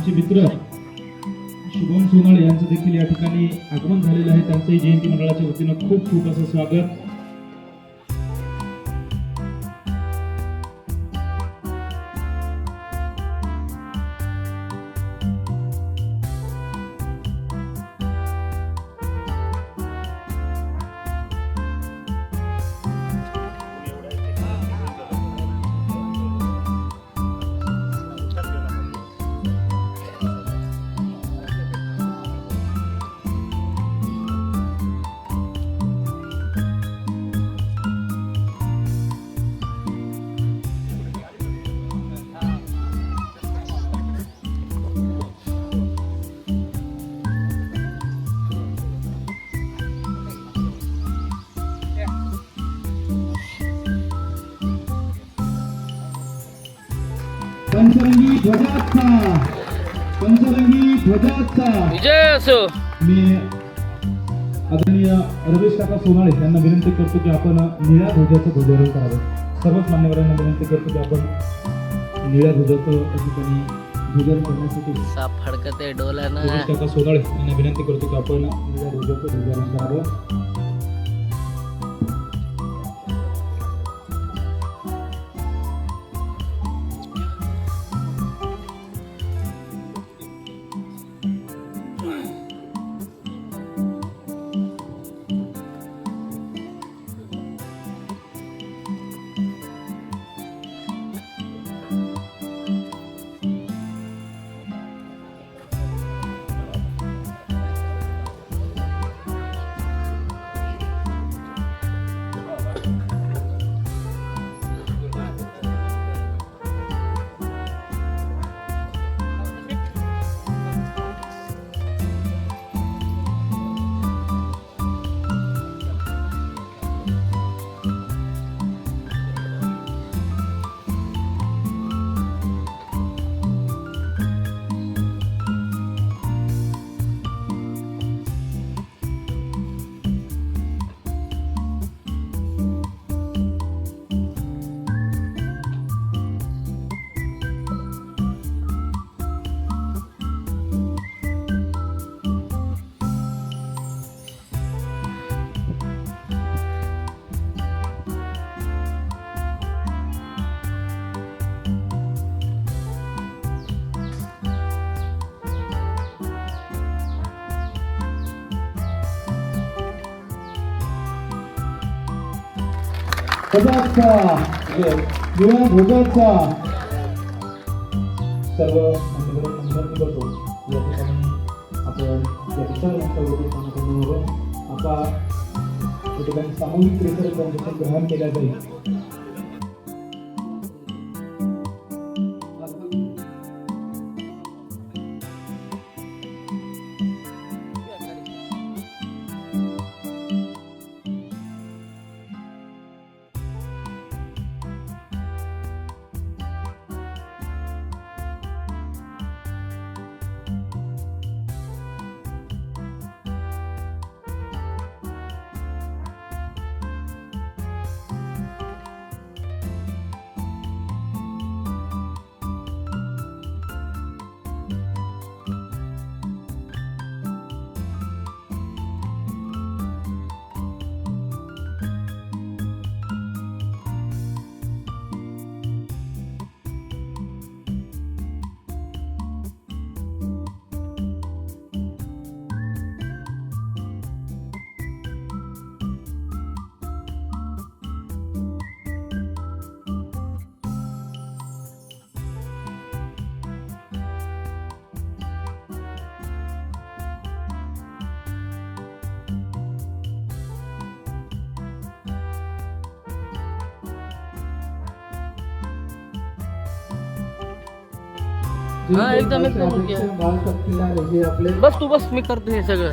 आमचे मित्र शुभम सोनाळे यांचं देखील या ठिकाणी आगमन झालेलं आहे. त्यांचंही जयंती मंडळाच्या वतीनं खूप खूप असं स्वागत. पंचरंगी ध्वजाचा विजय असो. मी आदरणीय रमेश काका सोनाळे यांना विनंती करतो की आपण निळ्या ध्वजाचं ध्वजारोहण करावं. सर्वच मान्यवरांना विनंती करतो की आपण निळ्या ध्वजाचं या ठिकाणी ध्वजारोहण करण्यासाठी साप फडकते डोल्यानं. रमेश काका सोनाळे यांना विनंती करतो की आपण निळ्या ध्वजाचं ध्वजारोहण करावं. ध्वजाचा निळ्या ध्वजाचा सर्व विनंती करतो या ठिकाणी आपण या विचार आता या ठिकाणी सामूहिक ग्रहण केल्या जाईल. हा एकदम बस तू बस, मी करतो हे सगळं.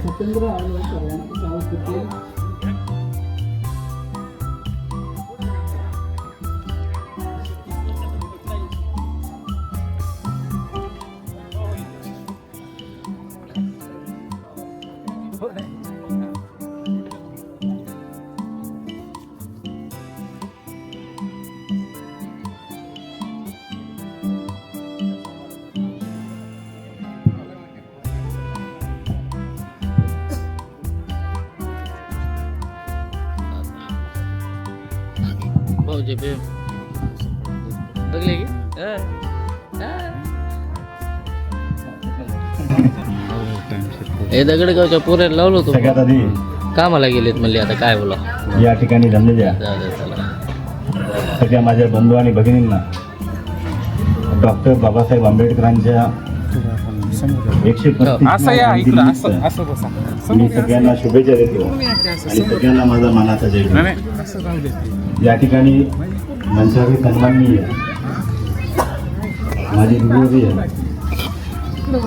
भाऊजी बे बघले की हे दगडगावच्या पोऱ्याला लावलो होतो सगळ्यात आधी कामाला गेलेत म्हणले आता काय बोला या ठिकाणी जमलेल्या चला सगळ्या माझ्या बंधू आणि भगिनींना डॉक्टर बाबासाहेब आंबेडकरांच्या 135व्या जयंतीनिमित्त मी सगळ्यांना शुभेच्छा देतो आणि सगळ्यांना माझा मानाचा जय. या ठिकाणी मंचावी सन्माननीय माझी गुरुवर्य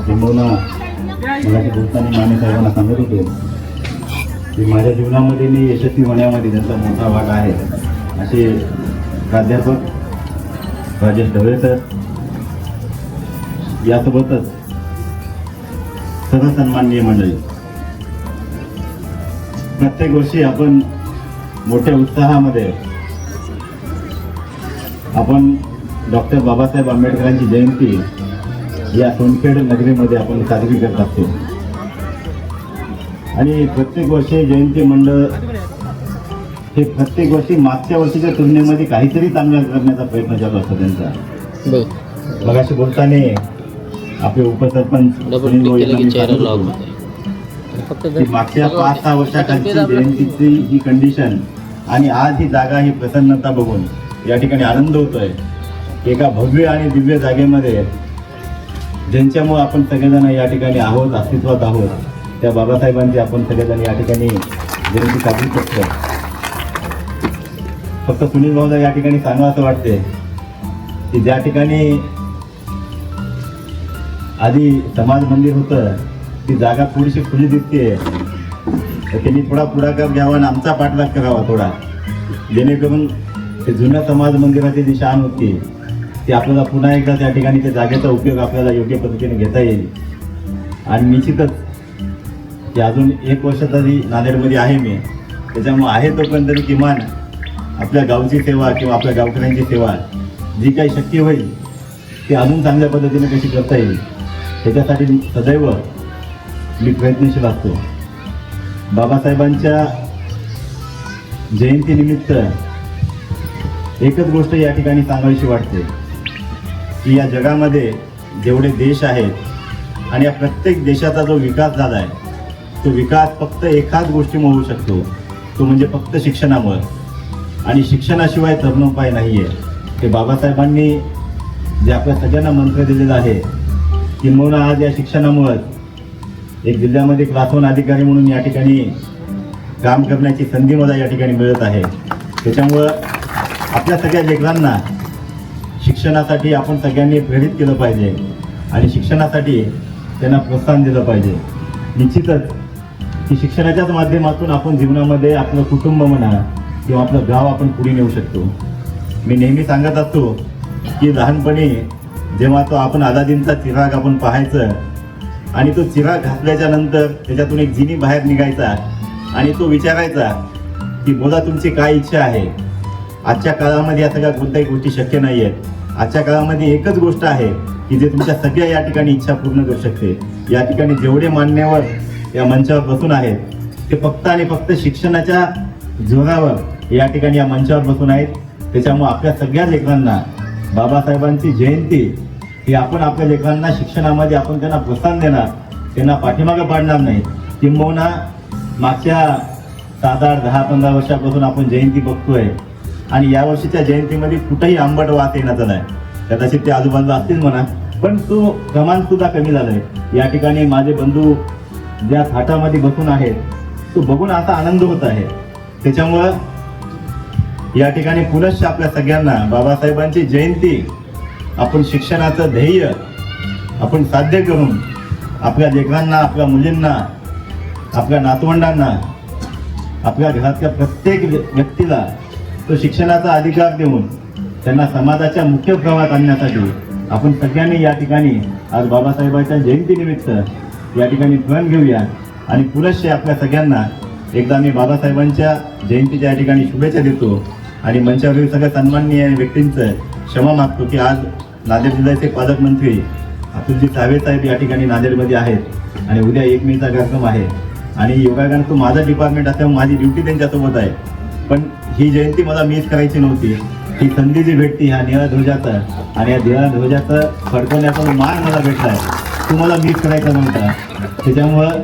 किंबहुना मगाशी बोलताना माने साहेबांना सांगत होते की माझ्या जीवनामध्ये मी यशस्वी होण्यामध्ये त्यांचा मोठा वाटा आहे असे प्राध्यापक राजेश ढवळे सर, यासोबतच सर्व सन्माननीय मंडळी. प्रत्येक वर्षी आपण मोठ्या उत्साहामध्ये आपण डॉक्टर बाबासाहेब आंबेडकरांची जयंती या सोनखेड नगरीमध्ये आपण साजरी करत असतो आणि प्रत्येक वर्षी जयंती मंडळ हे प्रत्येक वर्षी मागच्या वर्षीच्या तुलनेमध्ये काहीतरी चांगलं करण्याचा प्रयत्न चालू असतो त्यांचा. बघ मगाशी बोलताना आपले उपसरपंच सुनील भाऊ यांनी सांगितलं होतं फक्त की मागच्या 5-6 वर्षाखालची जयंतीची ही कंडिशन आणि आज ही जागा ही प्रसन्नता बघून या ठिकाणी आनंद होतोय. एका भव्य आणि दिव्य जागेमध्ये ज्यांच्यामुळे आपण सगळेजण या ठिकाणी आहोत, अस्तित्वात आहोत, त्या बाबासाहेबांची आपण सगळेजण या ठिकाणी जयंती साजरी करतो. फक्त सुनील भाऊला या ठिकाणी सांगावं असं वाटते की ज्या ठिकाणी आधी समाज मंदिर होतं ती जागा थोडीशी खुली दिसते तर त्यांनी थोडा पुढाकार घ्यावा आणि आमचा पाठलाग करावा थोडा, जेणेकरून ते जुन्या समाज मंदिराची जी शान होती ती आपल्याला पुन्हा एकदा त्या ठिकाणी त्या जागेचा उपयोग आपल्याला योग्य पद्धतीने घेता येईल. आणि निश्चितच की अजून 1 वर्ष तरी नांदेडमध्ये आहे मी, त्याच्यामुळे आहे तोपर्यंत तरी किमान आपल्या गावची सेवा किंवा आपल्या गावकऱ्यांची सेवा जी काही शक्य होईल ती अजून चांगल्या पद्धतीने कशी करता येईल त्याच्यासाठी सदैव मी प्रयत्नशील असतो. बाबासाहेबांच्या जयंतीनिमित्त एकच गोष्ट या ठिकाणी सांगावीशी वाटते की या जगामध्ये जेवढे देश आहेत आणि या प्रत्येक देशाचा जो विकास झाला आहे तो विकास फक्त एकाच गोष्टीमुळे होऊ शकतो, तो म्हणजे फक्त शिक्षणामुळे. आणि शिक्षणाशिवाय तरुणोपाय नाही आहे. ते बाबासाहेबांनी जे आपल्या सगळ्यांना मंत्र दिलेलं आहे किंबहुना आज या शिक्षणामुळेच एक जिल्ह्यामध्ये क्लास 1 अधिकारी म्हणून या ठिकाणी काम करण्याची संधी मला या ठिकाणी मिळत आहे. त्याच्यामुळं आपल्या सगळ्या लेकरांना शिक्षणासाठी आपण सगळ्यांनी प्रेरित केलं पाहिजे आणि शिक्षणासाठी त्यांना प्रोत्साहन दिलं पाहिजे. निश्चितच की शिक्षणाच्याच माध्यमातून आपण जीवनामध्ये आपलं कुटुंब म्हणा किंवा आपलं गाव आपण पुढे नेऊ शकतो. मी नेहमी सांगत असतो की लहानपणी जेव्हा तो आपण अलादीनचा चिराग आपण पाहायचं आणि तो चिराग घातल्याच्या नंतर त्याच्यातून एक जिनी बाहेर निघायचा आणि तो विचारायचा की बोला तुमची काय इच्छा आहे. आजच्या काळामध्ये या सगळ्या कोणत्याही गोष्टी शक्य नाही आहेत. आजच्या काळामध्ये एकच गोष्ट आहे की जे तुमच्या सगळ्या या ठिकाणी इच्छा पूर्ण करू शकते. या ठिकाणी जेवढे मान्यवर या मंचावर बसून आहेत ते फक्त आणि फक्त शिक्षणाच्या जोरावर या ठिकाणी या मंचावर बसून आहेत. त्याच्यामुळे आपल्या सगळ्या लेकरांना बाबासाहेबांची जयंती ही आपण आपल्या लेकरांना शिक्षणामध्ये आपण त्यांना प्रोत्साहन देणार, त्यांना पाठीमागं पाडणार नाही. किंबहुना मागच्या 7-8, 10-15 वर्षापासून आपण जयंती बघतोय आणि या वर्षीच्या जयंतीमध्ये कुठेही आंबट वास येण्यात झालाय. कदाचित ते आजूबाजूला असतील म्हणा, पण तो प्रमाण सुद्धा कमी झालंय. या ठिकाणी माझे बंधू ज्या थाटामध्ये बसून आहेत तो बघून असा आनंद होत आहे. त्याच्यामुळं या ठिकाणी पुनश्च आपल्या सगळ्यांना बाबासाहेबांची जयंती आपण शिक्षणाचं ध्येय आपण साध्य करून आपल्या लेकरांना, आपल्या मुलींना, आपल्या नातवंडांना, आपल्या घरातल्या प्रत्येक व्यक्तीला तो शिक्षणाचा अधिकार देऊन त्यांना समाजाच्या मुख्य प्रवाहात आणण्यासाठी आपण सगळ्यांनी या ठिकाणी आज बाबासाहेबांच्या जयंतीनिमित्त या ठिकाणी प्रण घेऊया. आणि पुनश्च आपल्या सगळ्यांना एकदा मी बाबासाहेबांच्या जयंतीच्या या ठिकाणी शुभेच्छा देतो आणि मंचावरील सगळ्या सन्माननीय व्यक्तींचं क्षमा मागतो की आज नांदेड जिल्ह्याचे पालकमंत्री अतुलजी सावे साहेब या ठिकाणी नांदेडमध्ये आहेत आणि उद्या 1 मेचा कार्यक्रम आहे आणि योगायोगानं तो माझा डिपार्टमेंट असल्यामुळे माझी ड्युटी त्यांच्यासोबत आहे. पण ही जयंती मला मिस करायची नव्हती ही संधी जी भेटती ह्या निळ्या ध्वजाचा आणि या निळ्या ध्वजाचं फडकवण्याचा जो मान मला भेटलाय तो मला मिस करायचा नव्हता. त्याच्यामुळं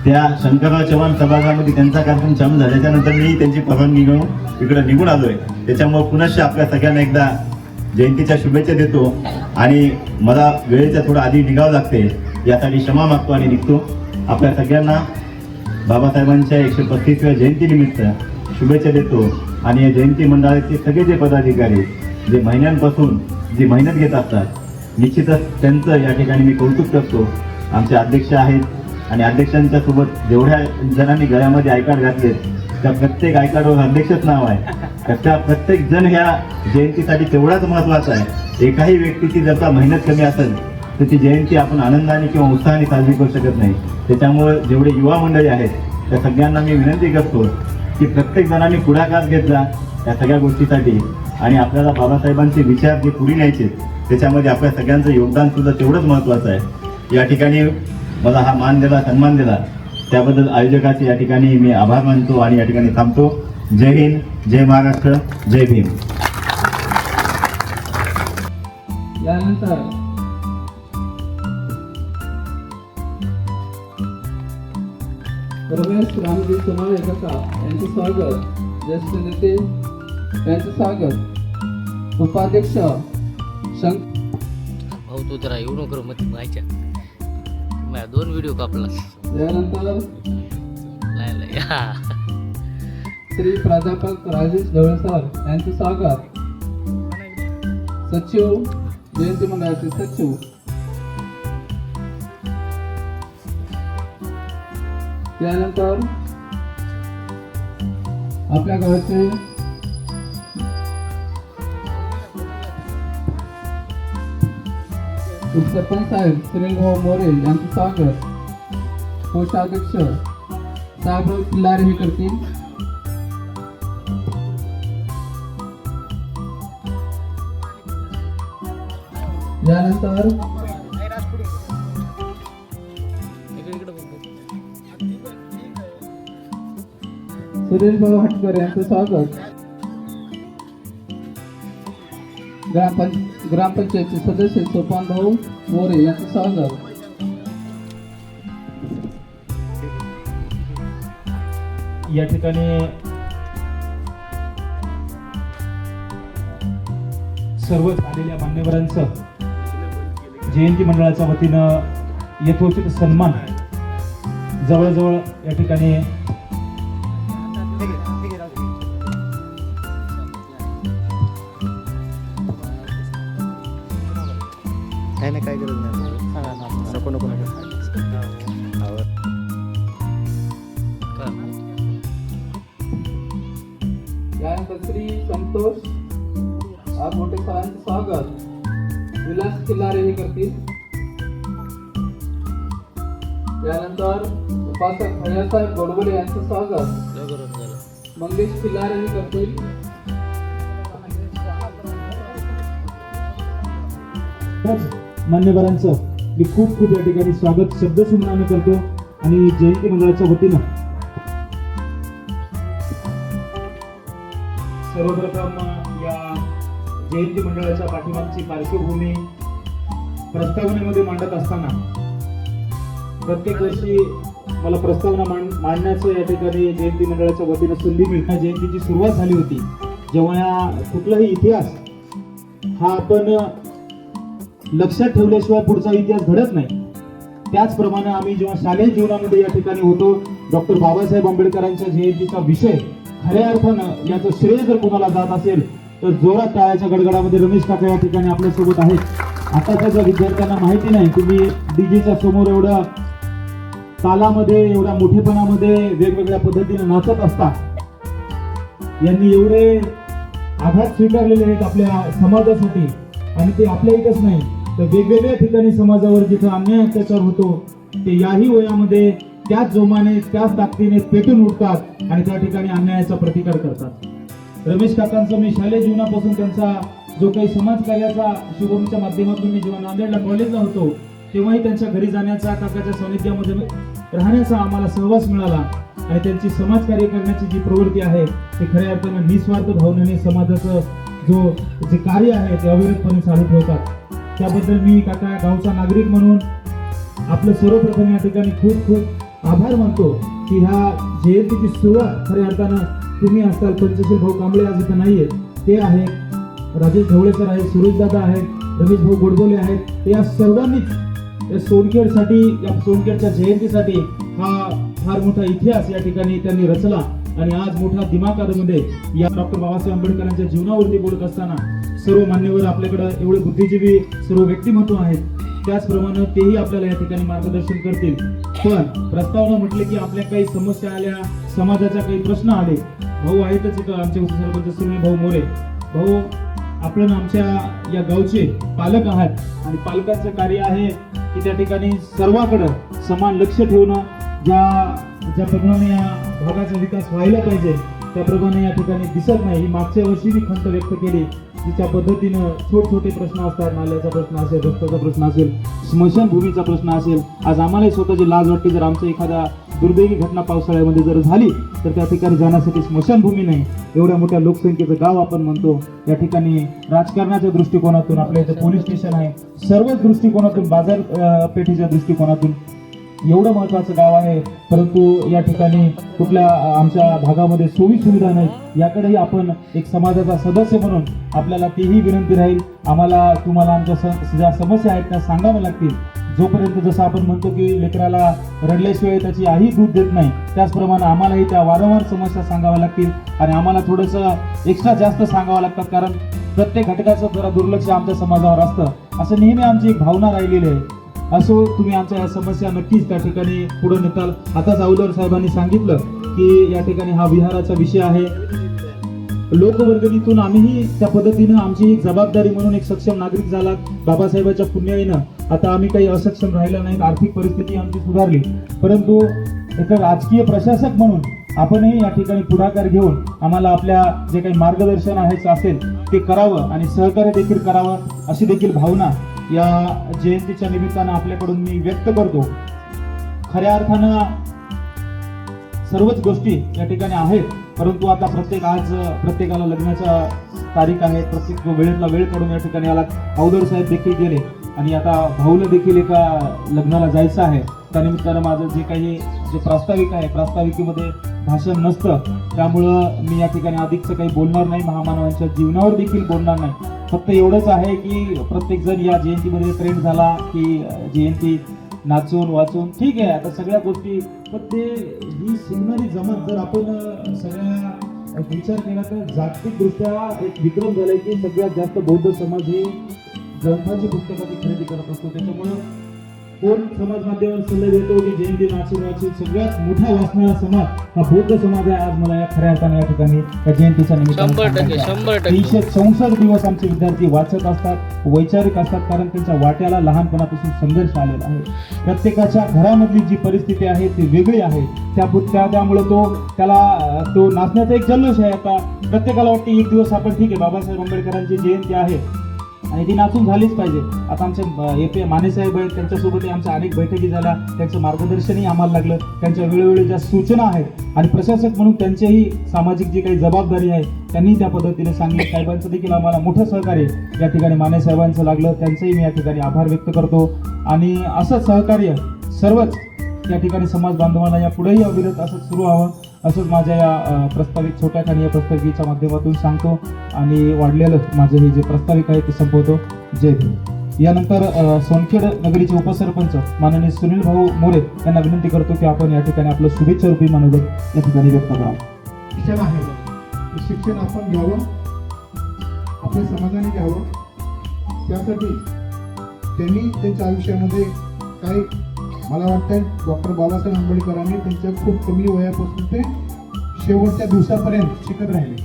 त्या शंकरराव चव्हाण सभागृहामध्ये त्यांचा कार्यक्रम चालू झाल्याच्या नंतर मी त्यांची परवानगी घेऊन इकडे निघून आलोय. त्याच्यामुळं पुनश्च आपल्या सगळ्यांना एकदा जयंतीच्या शुभेच्छा देतो आणि मला वेळेच्या थोडं आधी निघावं लागते यासाठी क्षमा मागतो आणि निघतो. आपल्या सगळ्यांना बाबासाहेबांच्या 135व्या जयंतीनिमित्त शुभेच्छा देतो आणि या जयंती मंडळाचे सगळे जे पदाधिकारी जे महिन्यांपासून जी मेहनत घेत असतात निश्चितच त्यांचं या ठिकाणी मी कौतुक करतो. आमचे अध्यक्ष आहेत आणि अध्यक्षांच्या सोबत जेवढ्या जणांनी गळ्यामध्ये आय कार्ड घातलेत त्या प्रत्येक आय कार्डवर अध्यक्षच नाव आहे. तर त्या प्रत्येक जण ह्या जयंतीसाठी तेवढाच महत्त्वाचा आहे. एकाही व्यक्तीची जर का मेहनत कमी असेल तर ती जयंती आपण आनंदाने किंवा उत्साहाने साजरी करू शकत नाही. त्याच्यामुळे जेवढे युवा मंडळी आहेत त्या सगळ्यांना मी विनंती करतो की प्रत्येक जणांनी पुढाकार घेतला या सगळ्या गोष्टीसाठी आणि आपल्याला बाबासाहेबांचे विचार जे पुढे न्यायचे त्याच्यामध्ये आपल्या सगळ्यांचं योगदान सुद्धा तेवढंच महत्त्वाचं आहे. या ठिकाणी मला हा मान दिला, सन्मान दिला त्याबद्दल आयोजकाचे या ठिकाणी मी आभार मानतो आणि या ठिकाणी थांबतो. जय हिंद, जय महाराष्ट्र, जय भीम. यानंतर रमेश रामजी सोनाळे काका यांचे स्वागत, ज्येष्ठ नेते यांचे स्वागत, उपाध्यक्ष भाऊ तू जरा येऊ नको मग माहिती माझ्या 2 व्हिडिओ कापलास. यानंतर लय श्री प्राध्यापक राजेश ढवळे सर यांचे स्वागत, सचिव जयंती मंडळाचे सचिव त्यानंतर आपल्या गावाचे उपसरपंच साहेब सुनीलभाऊ मोरे यांचे स्वागत, कोषाध्यक्ष साहेबराव किल्लारे हे करतील. यानंतर सुनीलभाऊ हटकर यांचे स्वागत, ग्रामपंचायतचे सदस्य सोपानभाऊ मोरे यांचे स्वागत. या ठिकाणी सर्व झालेल्या मान्यवरांचं जयंती मंडळाच्या वतीनं यथोचित सन्मान जवळजवळ या ठिकाणी काय गरज नाही नको नको यानंतर श्री संतोष मोठे सरांचे स्वागत, विलास किल्लारे हे करतील. यानंतर उपासक भैयासाहेब गोडबोले यांचे स्वागत, मंगेश किल्लारे हे करतील. मान्यवरांचं मी खूप खूप या ठिकाणी स्वागत शब्दसुमनाने करतो आणि जयंती मंडळाच्या वतीनं सर्वप्रथम या जयंती मंडळाच्या पाठीमागची पार्श्वभूमी प्रस्तावनेमध्ये मांडत असताना प्रत्येक वर्षी मला प्रस्तावना मांडण्याचं या ठिकाणी जयंती मंडळाच्या वतीनं संधी मिळते. जयंतीची सुरुवात झाली होती जेव्हा कुठलाही इतिहास हा आपण लक्षात ठेवल्याशिवाय पुढचा इतिहास घडत नाही. त्याचप्रमाणे आम्ही जेव्हा शालेय जीवनामध्ये या ठिकाणी होतो डॉक्टर बाबासाहेब आंबेडकरांच्या जयंतीचा विषय खऱ्या अर्थानं याचं श्रेय जर कोणाला जात असेल तर जोरात टाळ्याच्या गडगडामध्ये रमेश काका या ठिकाणी आपल्यासोबत आहेत. आताच्या ज्या विद्यार्थ्यांना माहिती नाही, तुम्ही डीजेच्या समोर एवढ्या तालामध्ये एवढ्या मोठेपणामध्ये वेगवेगळ्या पद्धतीने नाचत असता यांनी एवढे आघात स्वीकारलेले आहेत आपल्या समाजासाठी आणि ते आपल्या इथंच नाही तर वेगवेगळ्या ठिकाणी समाजावर जिथं अन्याय अत्याचार होतो ते याही वयामध्ये त्याच जोमाने त्याच ताकदीने पेटून उठतात आणि त्या ठिकाणी अन्यायाचा प्रतिकार करतात. रमेश काकांचा मी शालेय जीवनापासून त्यांचा जो काही समाजकार्याचा शुभमच्या माध्यमातून मी जेव्हा नांदेडला कॉलेजला होतो तेव्हाही त्यांच्या घरी जाण्याचा, काकाच्या सानिध्यामध्ये राहण्याचा आम्हाला सहवास मिळाला आणि त्यांची समाजकार्य करण्याची जी प्रवृत्ती आहे ती खऱ्या अर्थानं निस्वार्थ भावनेने समाजाचं जो जे कार्य आहे ते अविरतपणे चालू ठेवतात. त्याबद्दल मी काका गावचा नागरिक म्हणून आपलं सर्वप्रथम या ठिकाणी खूप खूप आभार मानतो की ह्या जयंतीची सुरुवात खऱ्या अर्थानं तुम्ही असताल. पंचशील भाऊ कांबळे आज इथं नाहीये, ते आहेत, राजेश ढवळे सर आहेत, सुरेश दादा आहेत, रमेश भाऊ गोडबोले आहेत. या सर्वांनीच या सोनखेडसाठी, या सोनखेडच्या जयंतीसाठी हा फार मोठा इतिहास या ठिकाणी त्यांनी रचला आणि आज मोठ्या दिमागामध्ये या डॉक्टर बाबासाहेब आंबेडकरांच्या जीवनावरती बोलत असताना सर्व मान्यवर आपल्याकडे एवढे बुद्धिजीवी सर्व व्यक्तिमत्व आहेत, त्याचप्रमाणे तेही आपल्याला या ठिकाणी मार्गदर्शन करतील. पण प्रस्तावना म्हटले की आपल्या काही समस्या आल्या, समाजाच्या काही प्रश्न आले. भाऊ आहेतच इथं आमचे उपसरपंच सुनील भाऊ मोरे. भाऊ, आपण आमच्या या गावचे पालक आहात आणि पालकांचं कार्य आहे की त्या ठिकाणी सर्वांकडे समान लक्ष ठेवणं. ज्याप्रमाणे या भागाचा विकास व्हायला पाहिजे त्याप्रमाणे या ठिकाणी दिसत नाही. ही मागच्या वर्षी मी खंत व्यक्त केली, जिच्या पद्धतीनं छोटे प्रश्न असतात, नाल्याचा प्रश्न असेल, रस्त्याचा प्रश्न असेल, स्मशानभूमीचा प्रश्न असेल. आज आम्हालाही स्वतःची लाज वाटते जर आमच्या एखादा दुर्दैवी घटना पावसाळ्यामध्ये जर झाली तर त्या ठिकाणी जाण्यासाठी स्मशानभूमी नाही. एवढ्या मोठ्या लोकसंख्येचं गाव आपण म्हणतो, या ठिकाणी राजकारणाच्या दृष्टिकोनातून आपल्या इथं पोलीस स्टेशन आहे, सर्वच दृष्टिकोनातून, बाजारपेठेच्या दृष्टिकोनातून एवढं महत्वाचं गाव आहे, परंतु या ठिकाणी कुठल्या आमच्या भागामध्ये सोयी सुविधा नाहीत. याकडेही आपण एक समाजाचा सदस्य म्हणून आपल्याला तीही विनंती राहील, आम्हाला तुम्हाला आमच्या ज्या समस्या आहेत त्या सांगाव्या लागतील. जोपर्यंत जसं आपण म्हणतो की लेकराला रडल्याशिवाय त्याची आई दूध देत नाही, त्याचप्रमाणे आम्हालाही त्या वारंवार समस्या सांगाव्या लागतील आणि आम्हाला थोडंसं एक्स्ट्रा जास्त सांगावं लागतात, कारण प्रत्येक घटकाचं जरा दुर्लक्ष आमच्या समाजावर असतं. असं नेहमी आमची एक भावना राहिलेली आहे. असो, तुम्ही आमच्या या समस्या नक्कीच त्या ठिकाणी पुढे नेताल. आताच औलर साहेबांनी सांगितलं की या ठिकाणी हा विहाराचा विषय आहे. लोकवर्गणीतून आम्हीही त्या पद्धतीनं आमची एक जबाबदारी म्हणून एक सक्षम नागरिक झाला. बाबासाहेबांच्या पुण्याईनं आता आम्ही काही असक्षम राहिला नाही, आर्थिक परिस्थिती आमची सुधारली, परंतु एक राजकीय प्रशासक म्हणून आपणही या ठिकाणी पुढाकार घेऊन आम्हाला आपल्या जे काही मार्गदर्शन आहे असेल ते करावं आणि सहकार्य देखील करावं, अशी देखील भावना या जयंतीच्या निमित्तानं आपल्याकडून मी व्यक्त करतो. खऱ्या अर्थानं सर्वच गोष्टी या ठिकाणी आहेत, परंतु आता प्रत्येकाला लग्नाच्या तारीख आहे, प्रत्येक वेळेतला वेळ काढून या ठिकाणी आला. औदर साहेब देखील गेले आणि आता भाऊला देखील एका लग्नाला जायचं आहे. त्यानिमित्तानं माझं जे काही प्रास्ताविक आहे, प्रास्ताविकेमध्ये भाषण नसतं, त्यामुळं मी या ठिकाणी अधिकचं काही बोलणार नाही, महामानवांच्या जीवनावर देखील बोलणार नाही. फक्त एवढंच आहे की प्रत्येक जण या जयंतीमध्ये ट्रेंड झाला की जयंती नाचून वाचून ठीक आहे, आता सगळ्या गोष्टी, पण ते ही शिकणारी जमात जर आपण सगळ्या विचार केला तर जागतिक दृष्ट्या एक विक्रम झालाय की सगळ्यात जास्त बौद्ध समाज ही ग्रंथाची पुस्तकाची खरेदी करत असतो. त्याच्यामुळं कोण समाज माध्यमावर सल्ले देतो की जयंती नाचून वाचून, सगळ्यात मोठा वाचणारा समाज हा बौद्ध समाज आहे. आज मला या खऱ्या अर्थाने या ठिकाणी या जयंतीच्या निमित्तानं 100% 364 दिवस आमचे विद्यार्थी वाचत असतात, वैचारिक असतात, कारण त्यांच्या वाट्याला लहानपणापासून संघर्ष आलेला आहे. प्रत्येकाच्या घरामधली जी परिस्थिती आहे ती वेगळी आहे, त्यामुळे तो नाचण्याचा एक जल्लोष आहे. आता प्रत्येकाला वाटते एक दिवस आपण ठीक आहे, बाबासाहेब आंबेडकरांची जयंती आहे आणि ती नाचून झालीच पाहिजे. आता आमचे AP माने साहेब आहेत, त्यांच्यासोबतही आमच्या अनेक बैठकी झाल्या, त्यांचं मार्गदर्शनही आम्हाला लागलं, त्यांच्या वेळोवेळी ज्या सूचना आहेत आणि प्रशासक म्हणून त्यांचेही सामाजिक जी काही जबाबदारी आहे त्यांनी त्या पद्धतीने सांगितलं. साहेबांचं देखील आम्हाला मोठं सहकार्य या ठिकाणी माने साहेबांचं लागलं, त्यांचंही मी या ठिकाणी आभार व्यक्त करतो. आणि असंच सहकार्य सर्वच या ठिकाणी समाज बांधवांना या पुढेही अविरत असंच सुरू व्हावं, असंच माझ्या या प्रस्तावित छोट्याखानी या प्रस्ताविकेच्या माध्यमातून सांगतो आणि वाढलेलं माझं हे जे प्रस्ताविक आहे ते संपवतो. जय भीम. यानंतर सोनखेड नगरीचे उपसरपंच माननीय सुनील भाऊ मोरे यांना विनंती करतो की आपण या ठिकाणी आपलं शुभेच्छा रूपी मनोगत या ठिकाणी व्यक्त करावं. शिक्षण आहे, शिक्षण आपण घ्यावं, आपल्या समाजाने घ्यावं. त्यासाठी त्यांनी त्यांच्या आयुष्यामध्ये काही, मला वाटतं डॉक्टर बाबासाहेब आंबेडकरांनी त्यांच्या खूप कमी वयापासून ते शेवटच्या दिवसापर्यंत शिकत राहिले.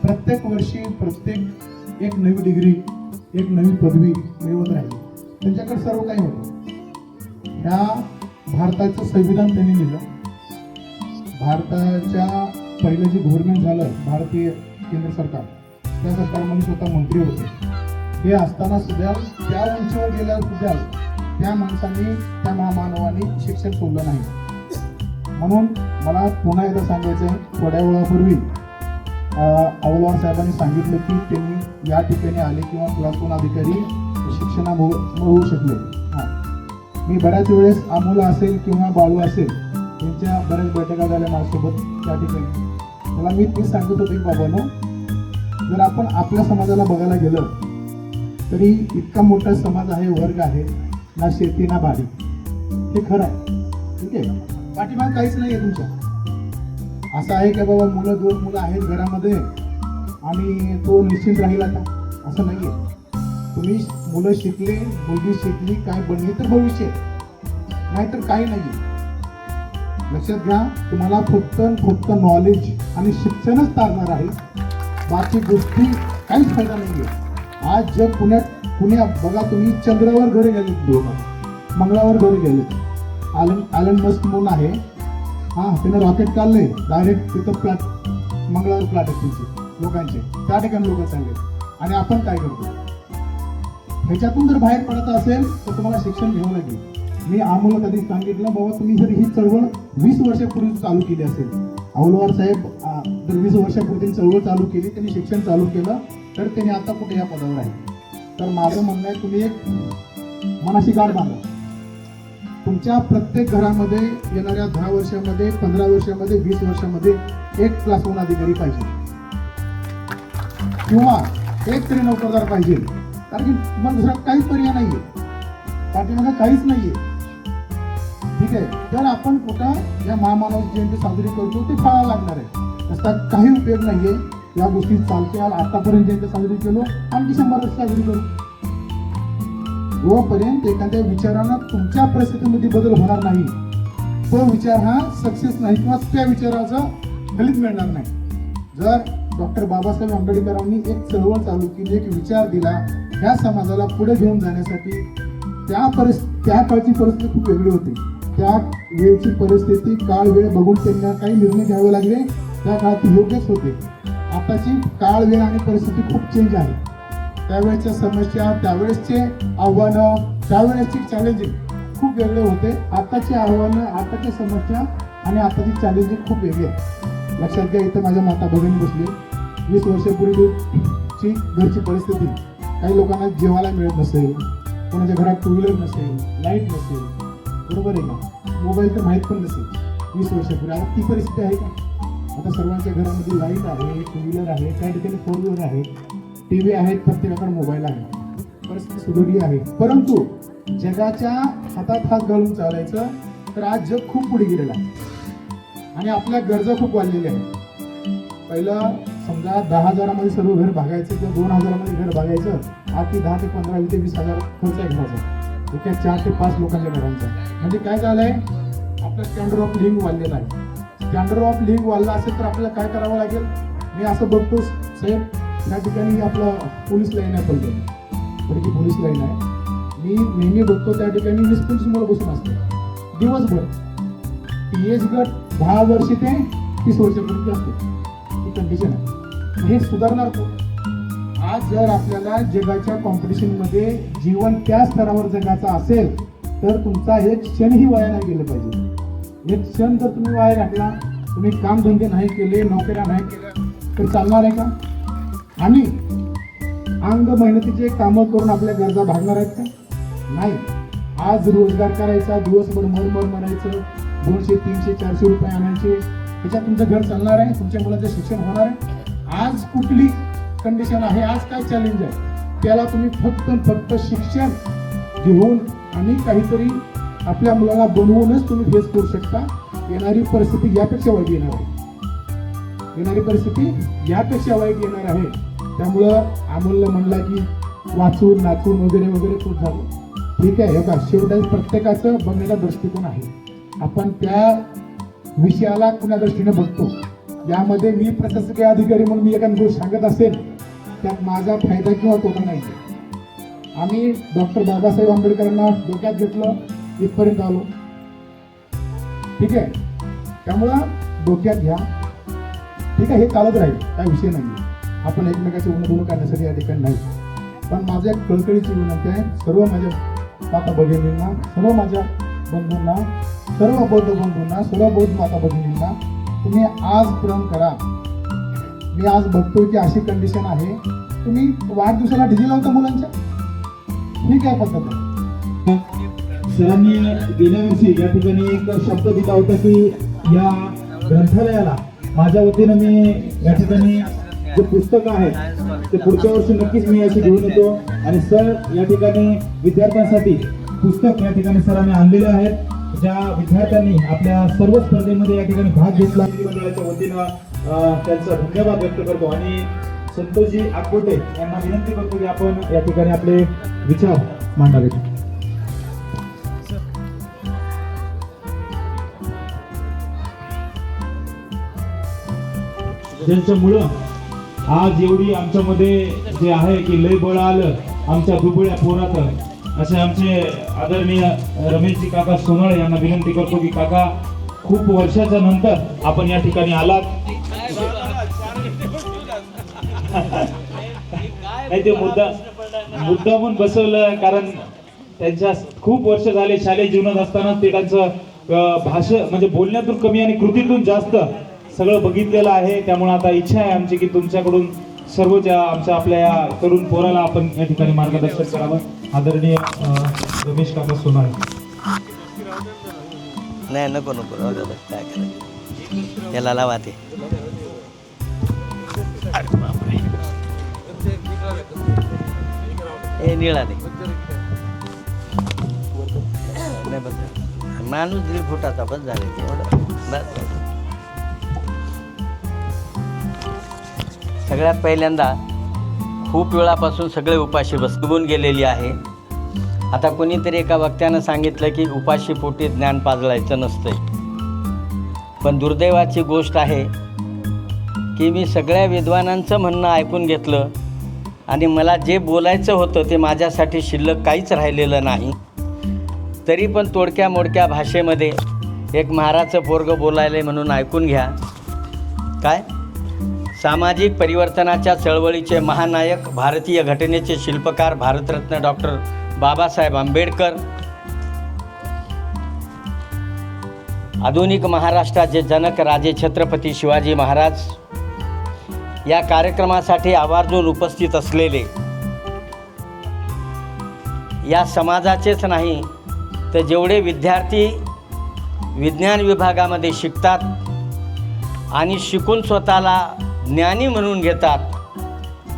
प्रत्येक वर्षी प्रत्येक एक नवी डिग्री, एक नवी पदवी मिळवत राहिले. त्यांच्याकडे सर्व काही होतं. ह्या भारताचं संविधान त्यांनी लिहिलं. भारताच्या पहिलं जे गव्हर्नमेंट झालं भारतीय केंद्र सरकार, त्या सरकारमध्ये स्वतः मंत्री होते. हे असताना सुद्धा त्या उंचीवर गेल्यावर सुद्धा त्या माणसांनी, त्या महामानवांनी शिक्षण सोडलं नाही. म्हणून मला पुन्हा एकदा सांगायचं आहे, थोड्या वेळापूर्वी अवलवार साहेबांनी सांगितलं की त्यांनी या ठिकाणी आले किंवा क्लास 1 अधिकारी शिक्षणामुळे होऊ शकले. हां, मी बऱ्याच वेळेस अमोल असेल किंवा बाळू असेल यांच्या बऱ्याच बैठका झाल्या माझ्यासोबत त्या ठिकाणी. मला मी ते सांगत होते की बाबांनो, जर आपण आपल्या समाजाला बघायला गेलं तरी इतका मोठा समाज आहे, वर्ग आहे, ना शेती ना भाडी. हे खरं आहे. ठीक आहे, पाठीमाग काहीच नाही आहे तुमच्या. असं आहे की बाबा दोन मुलं आहेत घरामध्ये आणि तो निश्चिंत राहील आता, असं नाही आहे. तुम्ही मुलं शिकले, मुलगी शिकली, काय बनली तर भविष्य, नाहीतर काही नाही. लक्षात घ्या, तुम्हाला फक्त नॉलेज आणि शिक्षणच तारणार आहे. बाकी गोष्टी काहीच फायदा नाही आहे. आज जग पुण्यात बघा तुम्ही, चंद्रावर घरे गेलेत लोक, मंगळावर घरे गेलेत. ॲलन मस्क म्हणून आहे, हां, त्यानं रॉकेट काढले, डायरेक्ट तिथं फ्लॅट, मंगळावर फ्लॅट आहेत त्यांचे लोकांचे, त्या ठिकाणी लोक चालले. आणि आपण काय करतो? ह्याच्यातून जर बाहेर पडत असेल तर तुम्हाला शिक्षण घ्यावं लागेल. मी आम्हाला कधी सांगितलं, बाबा तुम्ही जर ही चळवळ 20 वर्षापूर्वी चालू केली असेल, अवलवार साहेब जर 20 वर्षापूर्वी चळवळ चालू केली, त्यांनी शिक्षण चालू केलं, तर त्यांनी आता कुठे या पदावर आहे. तर माझं म्हणणं आहे, तुम्ही एक मनाशी गाठ बांधा. तुमच्या प्रत्येक घरामध्ये येणाऱ्या 10 वर्षामध्ये, 15 वर्षामध्ये, 20 वर्षामध्ये एक क्लास 1 अधिकारी पाहिजे किंवा एक तरी नोकरदार पाहिजे. कारण की मग दुसरा काहीच पर्याय नाहीये, पाठीमागे काहीच नाहीये. ठीक आहे, तर आपण कुठं या महामानव जयंती साजरी करतो ते पाळायला लागणार आहे. त्याचा काही उपयोग नाहीये. या गोष्टी चालत्या, आतापर्यंत जयंती साजरी केलो, आणखी 100 वर्ष साजरी करू. जोपर्यंत एखाद्या विचारानं तुमच्या परिस्थितीमध्ये बदल होणार नाही, तो विचार हा सक्सेस नाही किंवा त्या विचाराचं फलित मिळणार नाही. जर डॉक्टर बाबासाहेब आंबेडकरांनी एक चळवळ चालू केली, एक विचार दिला ह्या समाजाला पुढे घेऊन जाण्यासाठी, त्या काळची परिस्थिती खूप वेगळी होती. त्या वेळची परिस्थिती, काळ वेळ बघून त्यांना काही निर्णय घ्यावे लागले, त्या काळात योग्यच होते. आताची काळ वेळ आणि परिस्थिती खूप चेंज आहे. त्यावेळेच्या समस्या, त्यावेळेसचे आव्हानं, त्यावेळेसची चॅलेंजिंग खूप वेगळे होते. आताची आव्हानं, आताची समस्या आणि आताची चॅलेंजिंग खूप वेगळी आहे. लक्षात घ्या, इथं माझ्या माता भगिनी बसली. 20 वर्षापूर्वीची घरची परिस्थिती, काही लोकांना जेवायला मिळत नसेल, कोणाच्या घरात 2 व्हीलर नसेल, लाईट नसेल, बरोबर आहे का, मोबाईल तर माहीत पण नसेल 20 वर्षापूर्वी. आता ती परिस्थिती आहे का? आता सर्वांच्या घरामध्ये लाईट आहे, 2 व्हीलर आहे, काही ठिकाणी 4 व्हीलर आहे, TV आहेत, प्रत्येकाकडे मोबाईल आहे. परिस्थिती सुधारली आहे. परंतु जगाच्या हातात हात घालून चालायचं तर आज जग खूप पुढे गेलेलं आहे आणि आपल्या गरजा खूप वाढलेल्या आहेत. पहिलं समजा 10,000मध्ये सर्व घर भागायचं किंवा 2,000मध्ये घर भागायचं, आज ती 10 ते 15, 20 ते 20,000 खर्च आहे घराचा, एका 4 ते 5 लोकांच्या घरांचा. म्हणजे काय झालंय, आपलं स्टँडर्ड ऑफ लिव्हिंग वाढलेलं आहे. स्टँडर्ड ऑफ लिव्हिंग वाढला असेल तर आपल्याला काय करावं लागेल? मी असं बघतो साहेब, या ठिकाणी आपलं पोलीस लाईन आहे, पडकी पोलीस लाईन आहे. मी नेहमी बघतो त्या ठिकाणी 20-25 मुलं बसून असतात दिवसभर. एज गट 10 वर्ष ते 30 वर्षापर्यंत असते. ही कंडिशन आहे. हे सुधारणार कोण? आज जर आपल्याला जगाच्या कॉम्पिटिशनमध्ये जीवन त्या स्तरावर जगाचा असेल तर तुमचा एक क्षणही वाया नाही गेलं पाहिजे. एक क्षण जर तुम्ही वाया घातला, तुम्ही कामधंदे नाही केले, नोकऱ्या नाही केल्या तर चालणार आहे का? आणि अंग मेहनतीचे कामं करून आपल्या गरजा भागणार आहेत का? नाही. आज रोजगार करायचा, दिवसभर मरमर मारायचं, 200, 300, 400 रुपये आणायचे, ह्याच्यात तुमचं घर चालणार आहे? तुमच्या मुलाचं शिक्षण होणार आहे? आज कुठली कंडिशन आहे, आज काय चॅलेंज आहे, त्याला तुम्ही फक्त शिक्षण घेऊन आणि काहीतरी आपल्या मुलाला बनवूनच तुम्ही फेस करू शकता. येणारी परिस्थिती यापेक्षा वाईट येणार आहे. येणारी परिस्थिती यापेक्षा वाईट येणार आहे. त्यामुळं अमोलनं म्हणला की वाचून नाचून वगैरे वगैरे खूप झालं. ठीक आहे, हे का शेवटी प्रत्येकाचं बघण्याचा दृष्टिकोन आहे. आपण त्या विषयाला कुण्या दृष्टीने बघतो. यामध्ये मी प्रशासकीय अधिकारी म्हणून मी एखादी गोष्ट सांगत असेल त्यात माझा फायदा किंवा तोटा नाही. आम्ही डॉक्टर बाबासाहेब आंबेडकरांना डोक्यात घेतलं, इथपर्यंत आलो. ठीक आहे, त्यामुळं डोक्यात घ्या. ठीक आहे, हे चालत राहील, काय विषय नाही. आपण एकमेकाची उन्नत करण्यासाठी या ठिकाणी नाही. पण माझ्या एक कळकळीची विनंती आहे सर्व माझ्या माता भगिनींना, सर्व माझ्या बंधूंना, सर्व बौद्ध बंधूंना, सर्व बौद्ध माता भगिनींना, तुम्ही आज प्रण करा. मी आज बघतोय की अशी कंडिशन आहे, तुम्ही वाढदिवसाला डीजे लावता मुलांच्या, ही काय पद्धत आहे? सरांनी गेल्या वर्षी या ठिकाणी एक शब्द दिला होता की या ग्रंथालयाला माझ्या वतीनं मी या ठिकाणी जे पुस्तकं आहेत ते पुढच्या वर्षी नक्कीच मी याची घेऊन येतो. आणि सर या ठिकाणी विद्यार्थ्यांसाठी पुस्तक या ठिकाणी सरांनी आणलेले आहेत. ज्या विद्यार्थ्यांनी आपल्या सर्व स्पर्धेमध्ये या ठिकाणी भाग घेतला मंडळाच्या वतीनं त्यांचा धन्यवाद व्यक्त करतो. आणि संतोषजी आकोटे यांना विनंती करतो की आपण या ठिकाणी आपले विचार मांडावेत. ज्यांच्यामुळं आज एवढी आमच्यामध्ये जे आहे की लय बळ आलं आमच्या दुबळ्या पोरात, असे आमचे आदरणीय रमेशजी काका सोनाळे यांना विनंती करतो की काका खूप वर्षाच्या नंतर आपण या ठिकाणी आलात. नाही ते मुद्दा पण बसवलं, कारण त्यांच्या खूप वर्ष झाले शालेय जीवनात असताना ते त्यांचं भाषा म्हणजे बोलण्यातून कमी आणि कृतीतून जास्त सगळं बघितलेलं आहे. त्यामुळे आता इच्छा आहे आमची की तुमच्याकडून सर्व ज्या आमच्या आपल्या या तरुण पोराला आपण या ठिकाणी मार्गदर्शन करावं. आदरणीय रमेश काका सोनाळे. नाही नको राहू दे, काय करायचं याला लावा ते. अरे बापरे, हे निळा नाही बस माणूस 1.5 फुटाचा बस झाले एवढं बस. सगळ्यात पहिल्यांदा खूप वेळापासून सगळे उपाशी बसवून गेलेली आहे. आता कोणीतरी एका वक्त्यानं सांगितलं की उपाशी पोटी ज्ञान पाजळायचं नसतंय. पण दुर्दैवाची गोष्ट आहे की मी सगळ्या विद्वानांचं म्हणणं ऐकून घेतलं आणि मला जे बोलायचं होतं ते माझ्यासाठी शिल्लक काहीच राहिलेलं नाही. तरी पण तोडक्या मोडक्या भाषेमध्ये एक महाराचं पोरगं बोलायला म्हणून ऐकून घ्या. काय? सामाजिक परिवर्तनाच्या चळवळीचे महानायक, भारतीय घटनेचे शिल्पकार, भारतरत्न डॉक्टर बाबासाहेब आंबेडकर, आधुनिक महाराष्ट्राचे जनक राजे छत्रपती शिवाजी महाराज या कार्यक्रमासाठी आवर्जून उपस्थित असलेले या समाजाचेच नाही तर जेवढे विद्यार्थी विज्ञान विभागामध्ये शिकतात आणि शिकून स्वतःला ज्ञानी म्हणून घेतात,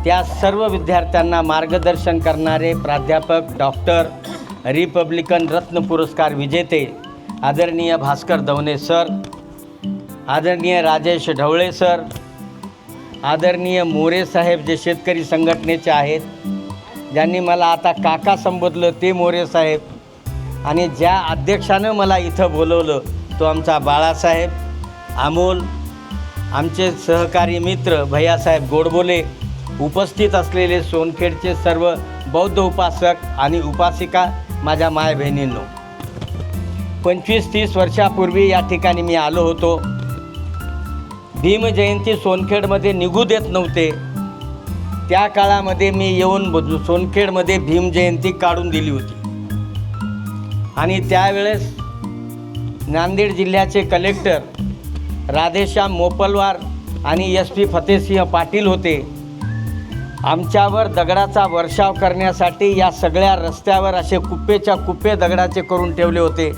त्या सर्व विद्यार्थ्यांना मार्गदर्शन करणारे प्राध्यापक, डॉक्टर, रिपब्लिकन रत्न पुरस्कार विजेते आदरणीय भास्कर दवणे सर, आदरणीय राजेश ढवळे सर, आदरणीय मोरे साहेब जे शेतकरी संघटनेचे आहेत, ज्यांनी मला आता काका संबोधलं ते मोरे साहेब, आणि ज्या अध्यक्षानं मला इथं बोलवलं तो आमचा बाळासाहेब अमोल, आमचे सहकारी मित्र भैयासाहेब गोडबोले, उपस्थित असलेले सोनखेडचे सर्व बौद्ध उपासक आणि उपासिका, माझ्या माय बहिणींनो. 25-30 वर्षापूर्वी या ठिकाणी मी आलो होतो. भीम जयंती सोनखेडमध्ये निघू देत नव्हते. त्या काळामध्ये मी येऊन सोनखेडमध्ये भीम जयंती काढून दिली होती. आणि त्यावेळेस नांदेड जिल्ह्याचे कलेक्टर राधेश्याम मोपलवार आणि SP फतेहसिंह पाटील होते. आमच्यावर दगडाचा वर्षाव करण्यासाठी या सगळ्या रस्त्यावर असे कुप्पेच्या कुप्पे दगडाचे करून ठेवले होते.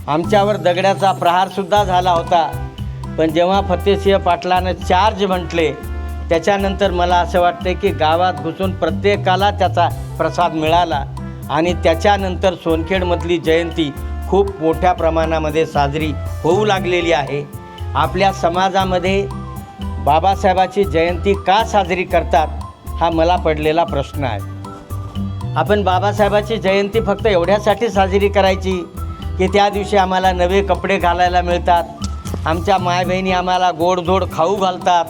आमच्यावर दगडाचा प्रहारसुद्धा झाला होता. पण जेव्हा फतेहसिंह पाटलानं चार्ज म्हटले त्याच्यानंतर मला असं वाटतं की गावात घुसून प्रत्येकाला त्याचा प्रसाद मिळाला आणि त्याच्यानंतर सोनखेडमधली जयंती खूप मोठ्या प्रमाणामध्ये साजरी होऊ लागलेली आहे. आपल्या समाजामध्ये बाबासाहेबाची जयंती का साजरी करतात हा मला पडलेला प्रश्न आहे. आपण बाबासाहेबाची जयंती फक्त एवढ्यासाठी साजरी करायची की त्या दिवशी आम्हाला नवे कपडे घालायला मिळतात, आमच्या मायबहिणी आम्हाला गोडधोड खाऊ घालतात,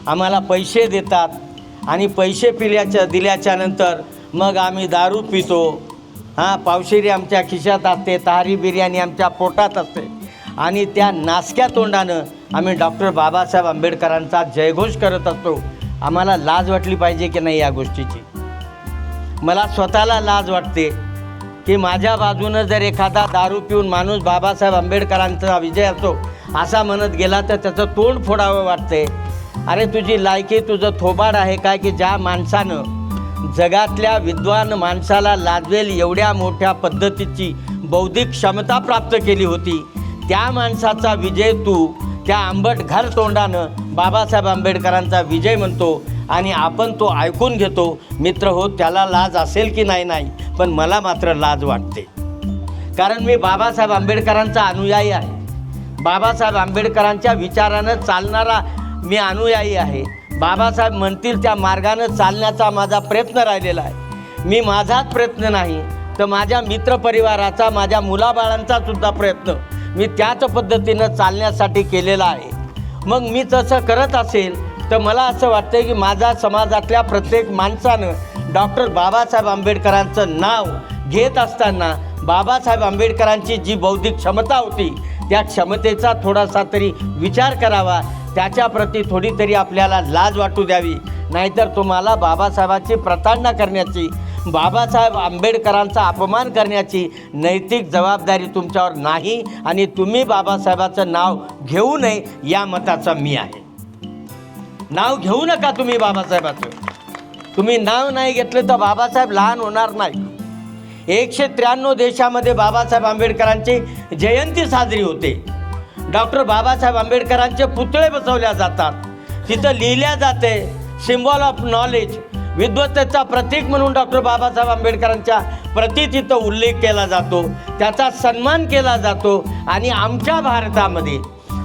आम्हाला पैसे देतात आणि पैसे दिल्याच्या नंतर मग आम्ही दारू पितो. पावशेरी आमच्या खिशात असते, तहारी बिर्याणी आमच्या पोटात असते आणि त्या नासक्या तोंडानं आम्ही डॉक्टर बाबासाहेब आंबेडकरांचा जयघोष करत असतो. आम्हाला लाज वाटली पाहिजे की नाही या गोष्टीची? मला स्वतःला लाज वाटते की माझ्या बाजूनं जर एखादा दारू पिऊन माणूस बाबासाहेब आंबेडकरांचा विजय असतो असा म्हणत गेला तर त्याचं तोंड फोडावं वाटते. अरे तुझी लायकी तुझं थोबाड आहे काय की ज्या माणसानं जगातल्या विद्वान माणसाला लाजवेल एवढ्या मोठ्या पद्धतीची बौद्धिक क्षमता प्राप्त केली होती, त्या माणसाचा विजय तू त्या आंबट घर तोंडानं बाबासाहेब आंबेडकरांचा विजय म्हणतो आणि आपण तो ऐकून घेतो. मित्र हो, त्याला लाज असेल की नाही, पण मला मात्र लाज वाटते. कारण मी बाबासाहेब आंबेडकरांचा अनुयायी आहे. बाबासाहेब आंबेडकरांच्या विचारानं चालणारा मी अनुयायी आहे. बाबासाहेब म्हणतील त्या मार्गानं चालण्याचा माझा प्रयत्न राहिलेला आहे. मी माझाच प्रयत्न नाही तर माझ्या मित्रपरिवाराचा, माझ्या मुलाबाळांचा सुद्धा प्रयत्न मी त्याच पद्धतीनं चालण्यासाठी केलेला आहे. मग मी तसं करत असेल तर मला असं वाटतं की माझ्या समाजातल्या प्रत्येक माणसानं डॉक्टर बाबासाहेब आंबेडकरांचं नाव घेत असताना बाबासाहेब आंबेडकरांची जी बौद्धिक क्षमता होती त्या क्षमतेचा थोडासा तरी विचार करावा, त्याच्याप्रती थोडी तरी आपल्याला लाज वाटू द्यावी. नाहीतर तुम्हाला बाबासाहेबांची प्रताडणा करण्याची, बाबासाहेब आंबेडकरांचा अपमान करण्याची नैतिक जबाबदारी तुमच्यावर नाही आणि तुम्ही बाबासाहेबाचं नाव घेऊ नये या मताचा मी आहे. नाव घेऊ नका तुम्ही बाबासाहेबाचं. तुम्ही नाव नाही घेतलं तर बाबासाहेब लहान होणार नाही. 193 देशामध्ये बाबासाहेब आंबेडकरांची जयंती साजरी होते. डॉक्टर बाबासाहेब आंबेडकरांचे पुतळे बसवल्या जातात. तिथं लिहिल्या जाते सिम्बॉल ऑफ नॉलेज, विद्वत्तेचा प्रतीक म्हणून डॉक्टर बाबासाहेब आंबेडकरांच्या प्रति तिथं उल्लेख केला जातो, त्याचा सन्मान केला जातो. आणि आमच्या भारतामध्ये,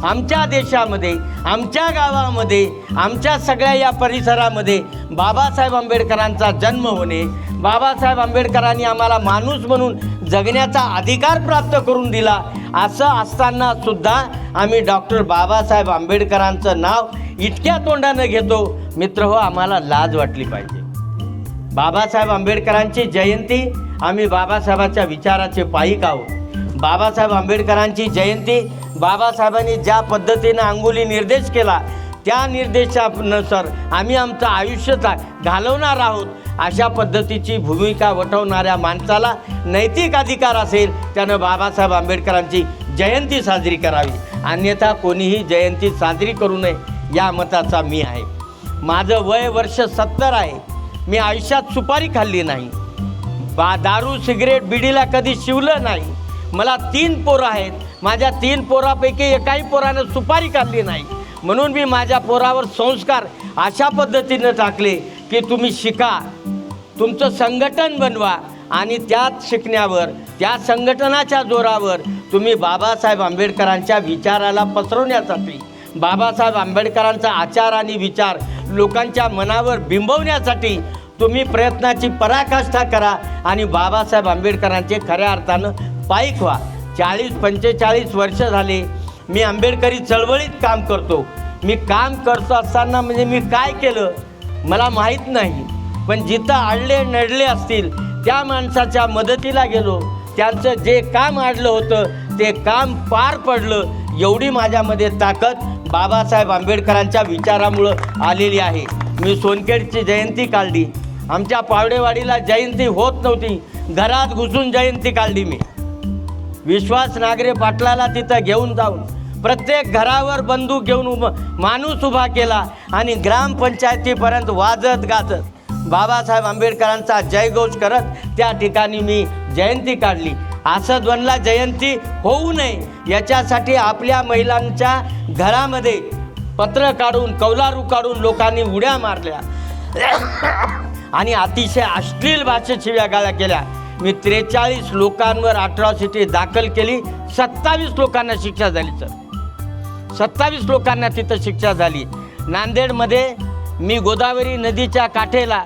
आमच्या देशामध्ये, आमच्या गावामध्ये, आमच्या सगळ्या या परिसरामध्ये बाबासाहेब आंबेडकरांचा जन्म होणे, बाबासाहेब आंबेडकरांनी आम्हाला माणूस म्हणून जगण्याचा अधिकार प्राप्त करून दिला, असं असताना सुद्धा आम्ही डॉक्टर बाबासाहेब आंबेडकरांचं नाव इतक्या तोंडानं घेतो. मित्र हो, आम्हाला लाज वाटली पाहिजे. बाबासाहेब आंबेडकरांची जयंती आम्ही बाबासाहेबाच्या विचाराचे पाईक आहोत. बाबासाहेब आंबेडकरांची जयंती बाबासाहेबांनी ज्या पद्धतीनं अंगुली निर्देश केला त्या निर्देशानुसार आम्ही आमचं आयुष्य घालवणार आहोत. अशा पद्धतीची भूमिका वठवणाऱ्या माणसाला नैतिक अधिकार असेल त्यानं बाबासाहेब आंबेडकरांची जयंती साजरी करावी, अन्यथा कोणीही जयंती साजरी करू नये या मताचा मी आहे. माझं वय वर्ष 70 आहे. मी आयुष्यात सुपारी खाल्ली नाही, दारू सिगरेट बिडीला कधी शिवलं नाही. मला 3 पोरं आहेत. माझ्या 3 पोरापैकी एकाही पोरानं सुपारी खाल्ली नाही. म्हणून मी माझ्या पोरावर संस्कार अशा पद्धतीनं टाकले की तुम्ही शिका, तुमचं संघटन बनवा आणि त्याच शिकण्यावर, त्या संघटनाच्या जोरावर तुम्ही बाबासाहेब आंबेडकरांच्या विचाराला पसरवण्यासाठी, बाबासाहेब आंबेडकरांचा आचार आणि विचार लोकांच्या मनावर बिंबवण्यासाठी तुम्ही प्रयत्नाची पराकाष्ठा करा आणि बाबासाहेब आंबेडकरांचे खऱ्या अर्थानं पाईक व्हा. 40-45 वर्ष झाले मी आंबेडकरी चळवळीत काम करतो. मी काम करतो असताना म्हणजे मी काय केलं मला माहीत नाही, पण जिथं अडले नडले असतील त्या माणसाच्या मदतीला गेलो. त्यांचं जे काम अडलं होतं ते काम पार पडलं. एवढी माझ्यामध्ये ताकद बाबासाहेब आंबेडकरांच्या विचारामुळं आलेली आहे. मी सोनखेडची जयंती काढली. आमच्या पावडेवाडीला जयंती होत नव्हती, घरात घुसून जयंती काढली मी. विश्वास नागरे पाटलाला तिथं घेऊन जाऊन प्रत्येक घरावर बंदूक घेऊन माणूस उभा केला आणि ग्रामपंचायतीपर्यंत वाजत गाजत बाबासाहेब आंबेडकरांचा जयघोष करत त्या ठिकाणी मी जयंती काढली. आसदवनला जयंती होऊ नये याच्यासाठी आपल्या महिलांच्या घरामध्ये पत्र काढून, कौलारू काढून लोकांनी उड्या मारल्या आणि अतिशय अश्लील भाषेत शिव्यागाळ्या केल्या. मी 43 लोकांवर अट्रॉसिटी दाखल केली. 27 लोकांना शिक्षा झाली. सर 27 लोकांना तिथं शिक्षा झाली. नांदेडमध्ये मी गोदावरी नदीच्या काठेला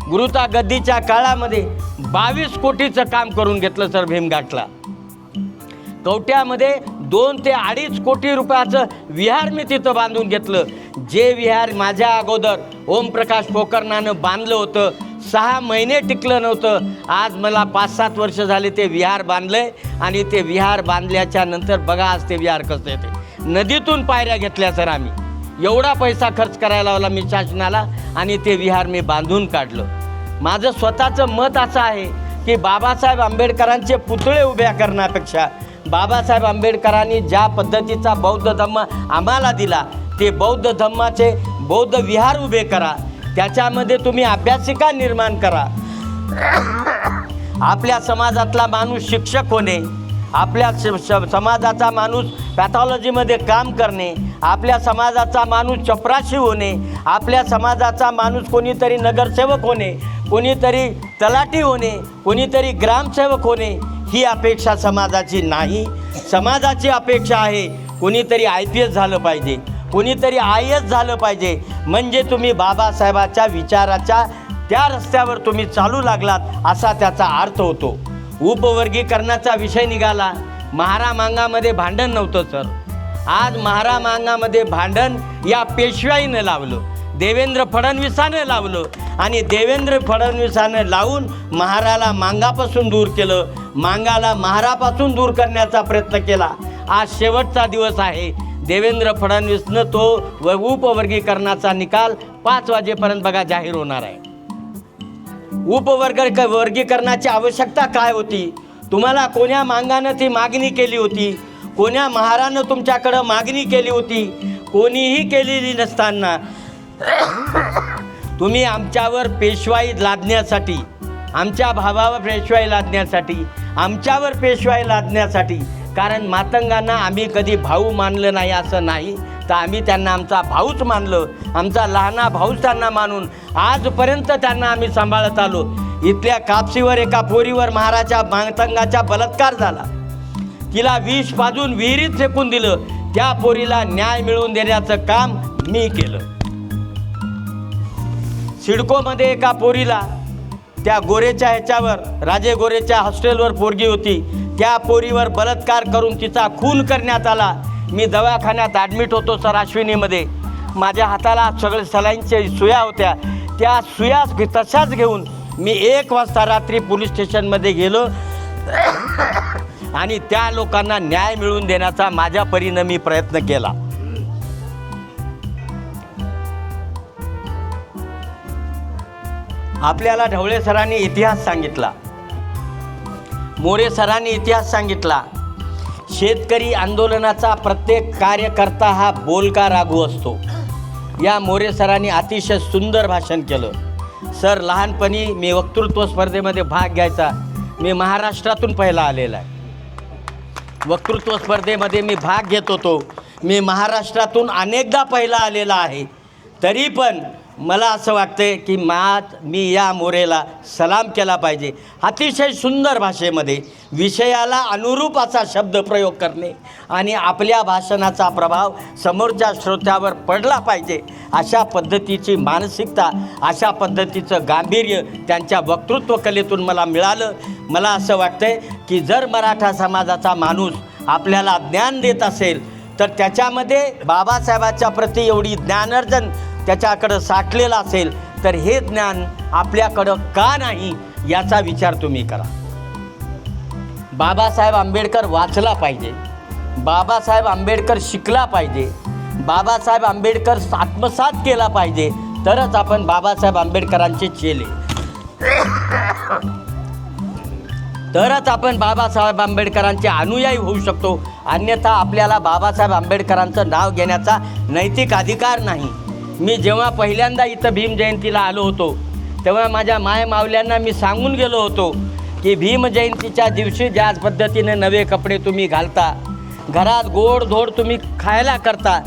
गुरुता गद्दीच्या काळामध्ये 22 कोटीचं काम करून घेतलं सर. भीमघाटला कवट्यामध्ये 2 ते 2.5 कोटी रुपयाचं विहार मी तिथं बांधून घेतलं. जे विहार माझ्या अगोदर ओमप्रकाश पोकरणानं बांधलं होतं, 6 महिने टिकलं नव्हतं. आज मला 5-7 वर्ष झाले ते विहार बांधलंय आणि ते विहार बांधल्याच्या नंतर बघा आज ते विहार कसं येते. नदीतून पायऱ्या घेतल्या सर आम्ही. एवढा पैसा खर्च करायला लावला मी शासनाला आणि ते विहार मी बांधून काढलं. माझं स्वतःचं मत असं आहे की बाबासाहेब आंबेडकरांचे पुतळे उभ्या करण्यापेक्षा बाबासाहेब आंबेडकरांनी ज्या पद्धतीचा बौद्ध धम्म आम्हाला दिला ते बौद्ध धम्माचे बौद्ध विहार उभे करा, त्याच्यामध्ये तुम्ही अभ्यासिका निर्माण करा. आपल्या समाजातला माणूस शिक्षक होणे, आपल्या समाजाचा माणूस पॅथॉलॉजीमध्ये काम करणे, आपल्या समाजाचा माणूस चपराशी होणे, आपल्या समाजाचा माणूस कोणीतरी नगरसेवक होणे, कोणीतरी तलाठी होणे, कोणीतरी ग्रामसेवक होणे, ही अपेक्षा समाजाची नाही. समाजाची अपेक्षा आहे कोणीतरी IPS झालं पाहिजे, कोणीतरी IAS झालं पाहिजे. म्हणजे तुम्ही बाबासाहेबाच्या विचाराच्या त्या रस्त्यावर तुम्ही चालू लागलात असा त्याचा अर्थ होतो. उपवर्गीकरणाचा विषय निघाला. महारामांगामध्ये भांडण नव्हतं सर. आज महारामांगामध्ये भांडण या पेशवाईनं लावलं, देवेंद्र फडणवीसानं लावलं आणि देवेंद्र फडणवीसानं लावून महाराला मांगापासून दूर केलं, मांगाला महारापासून दूर करण्याचा प्रयत्न केला. आज शेवटचा दिवस आहे. देवेंद्र फडणवीसनं तो उपवर्गीकरणाचा निकाल 5 वाजेपर्यंत बघा जाहीर होणार आहे. वर्गीकरणाची आवश्यकता काय होती? तुम्हाला कोण्या मांगानं ती मागणी केली होती? कोण्या महारानं तुमच्याकडं मागणी केली होती? कोणीही केलेली नसताना तुम्ही आमच्यावर पेशवाई लादण्यासाठी, आमच्या भावावर पेशवाई लादण्यासाठी, आमच्यावर पेशवाई लादण्यासाठी, कारण मातंगांना आम्ही कधी भाऊ मानलं नाही असं नाही, तर आम्ही त्यांना आमचा भाऊच मानलं. आमचा लहाना भाऊच त्यांना मानून आजपर्यंत त्यांना आम्ही सांभाळत आलो. इथल्या कापसीवर एका पोरीवर महाराच्या मातंगाचा बलात्कार झाला. तिला विष पाजून विहिरीत फेकून दिलं. त्या पोरीला न्याय मिळवून देण्याचं काम मी केलं. सिडकोमध्ये एका पोरीला त्या गोरेच्या ह्याच्यावर, राजे गोरेच्या हॉस्टेलवर पोरगी होती, त्या पोरीवर बलात्कार करून तिचा खून करण्यात आला. मी दवाखान्यात ॲडमिट होतो सर अश्विनीमध्ये. माझ्या हाताला सगळे सलाईनच्या सुया होत्या. त्या सुया तशाच घेऊन मी 1 वाजता रात्री पोलीस स्टेशनमध्ये गेलो आणि त्या लोकांना न्याय मिळवून देण्याचा माझ्या परीनं मी प्रयत्न केला. आपल्याला ढवळे सरांनी इतिहास सांगितला, मोरे सरांनी इतिहास सांगितला. शेतकरी आंदोलनाचा प्रत्येक कार्यकर्ता हा बोलका राघू असतो. या मोरे सरांनी अतिशय सुंदर भाषण केलं. सर, लहानपणी मी वक्तृत्व स्पर्धेमध्ये भाग घ्यायचा. मी महाराष्ट्रातून पहिला आलेला आहे. वक्तृत्व स्पर्धेमध्ये मी भाग घेत होतो. मी महाराष्ट्रातून अनेकदा पहिला आलेला आहे. तरी पण मला असं वाटतं की मी या मोरेला सलाम केला पाहिजे. अतिशय सुंदर भाषेमध्ये विषयाला अनुरूप असा शब्दप्रयोग करणे आणि आपल्या भाषणाचा प्रभाव समोरच्या श्रोत्यावर पडला पाहिजे, अशा पद्धतीची मानसिकता, अशा पद्धतीचं गांभीर्य त्यांच्या वक्तृत्व कलेतून मला मिळालं. मला असं वाटतं की जर मराठा समाजाचा माणूस आपल्याला ज्ञान देत असेल तर त्याच्यामध्ये बाबासाहेबाच्या प्रती एवढी ज्ञानार्जन त्याच्याकडं साठलेलं असेल तर हे ज्ञान आपल्याकडं का नाही याचा विचार तुम्ही करा. बाबासाहेब आंबेडकर वाचला पाहिजे, बाबासाहेब आंबेडकर शिकला पाहिजे, बाबासाहेब आंबेडकर आत्मसात केला पाहिजे, तरच आपण बाबासाहेब आंबेडकरांचे चेले, तरच आपण बाबासाहेब आंबेडकरांचे अनुयायी होऊ शकतो. अन्यथा आपल्याला बाबासाहेब आंबेडकरांचं नाव घेण्याचा नैतिक अधिकार नाही. मी जेव्हा पहिल्यांदा इथं भीम जयंतीला आलो होतो तेव्हा माझ्या मायमावल्यांना मी सांगून गेलो होतो की भीम जयंतीच्या दिवशी ज्या पद्धतीने नवे कपडे तुम्ही घालता, घरात गोडधोड तुम्ही खायला करता,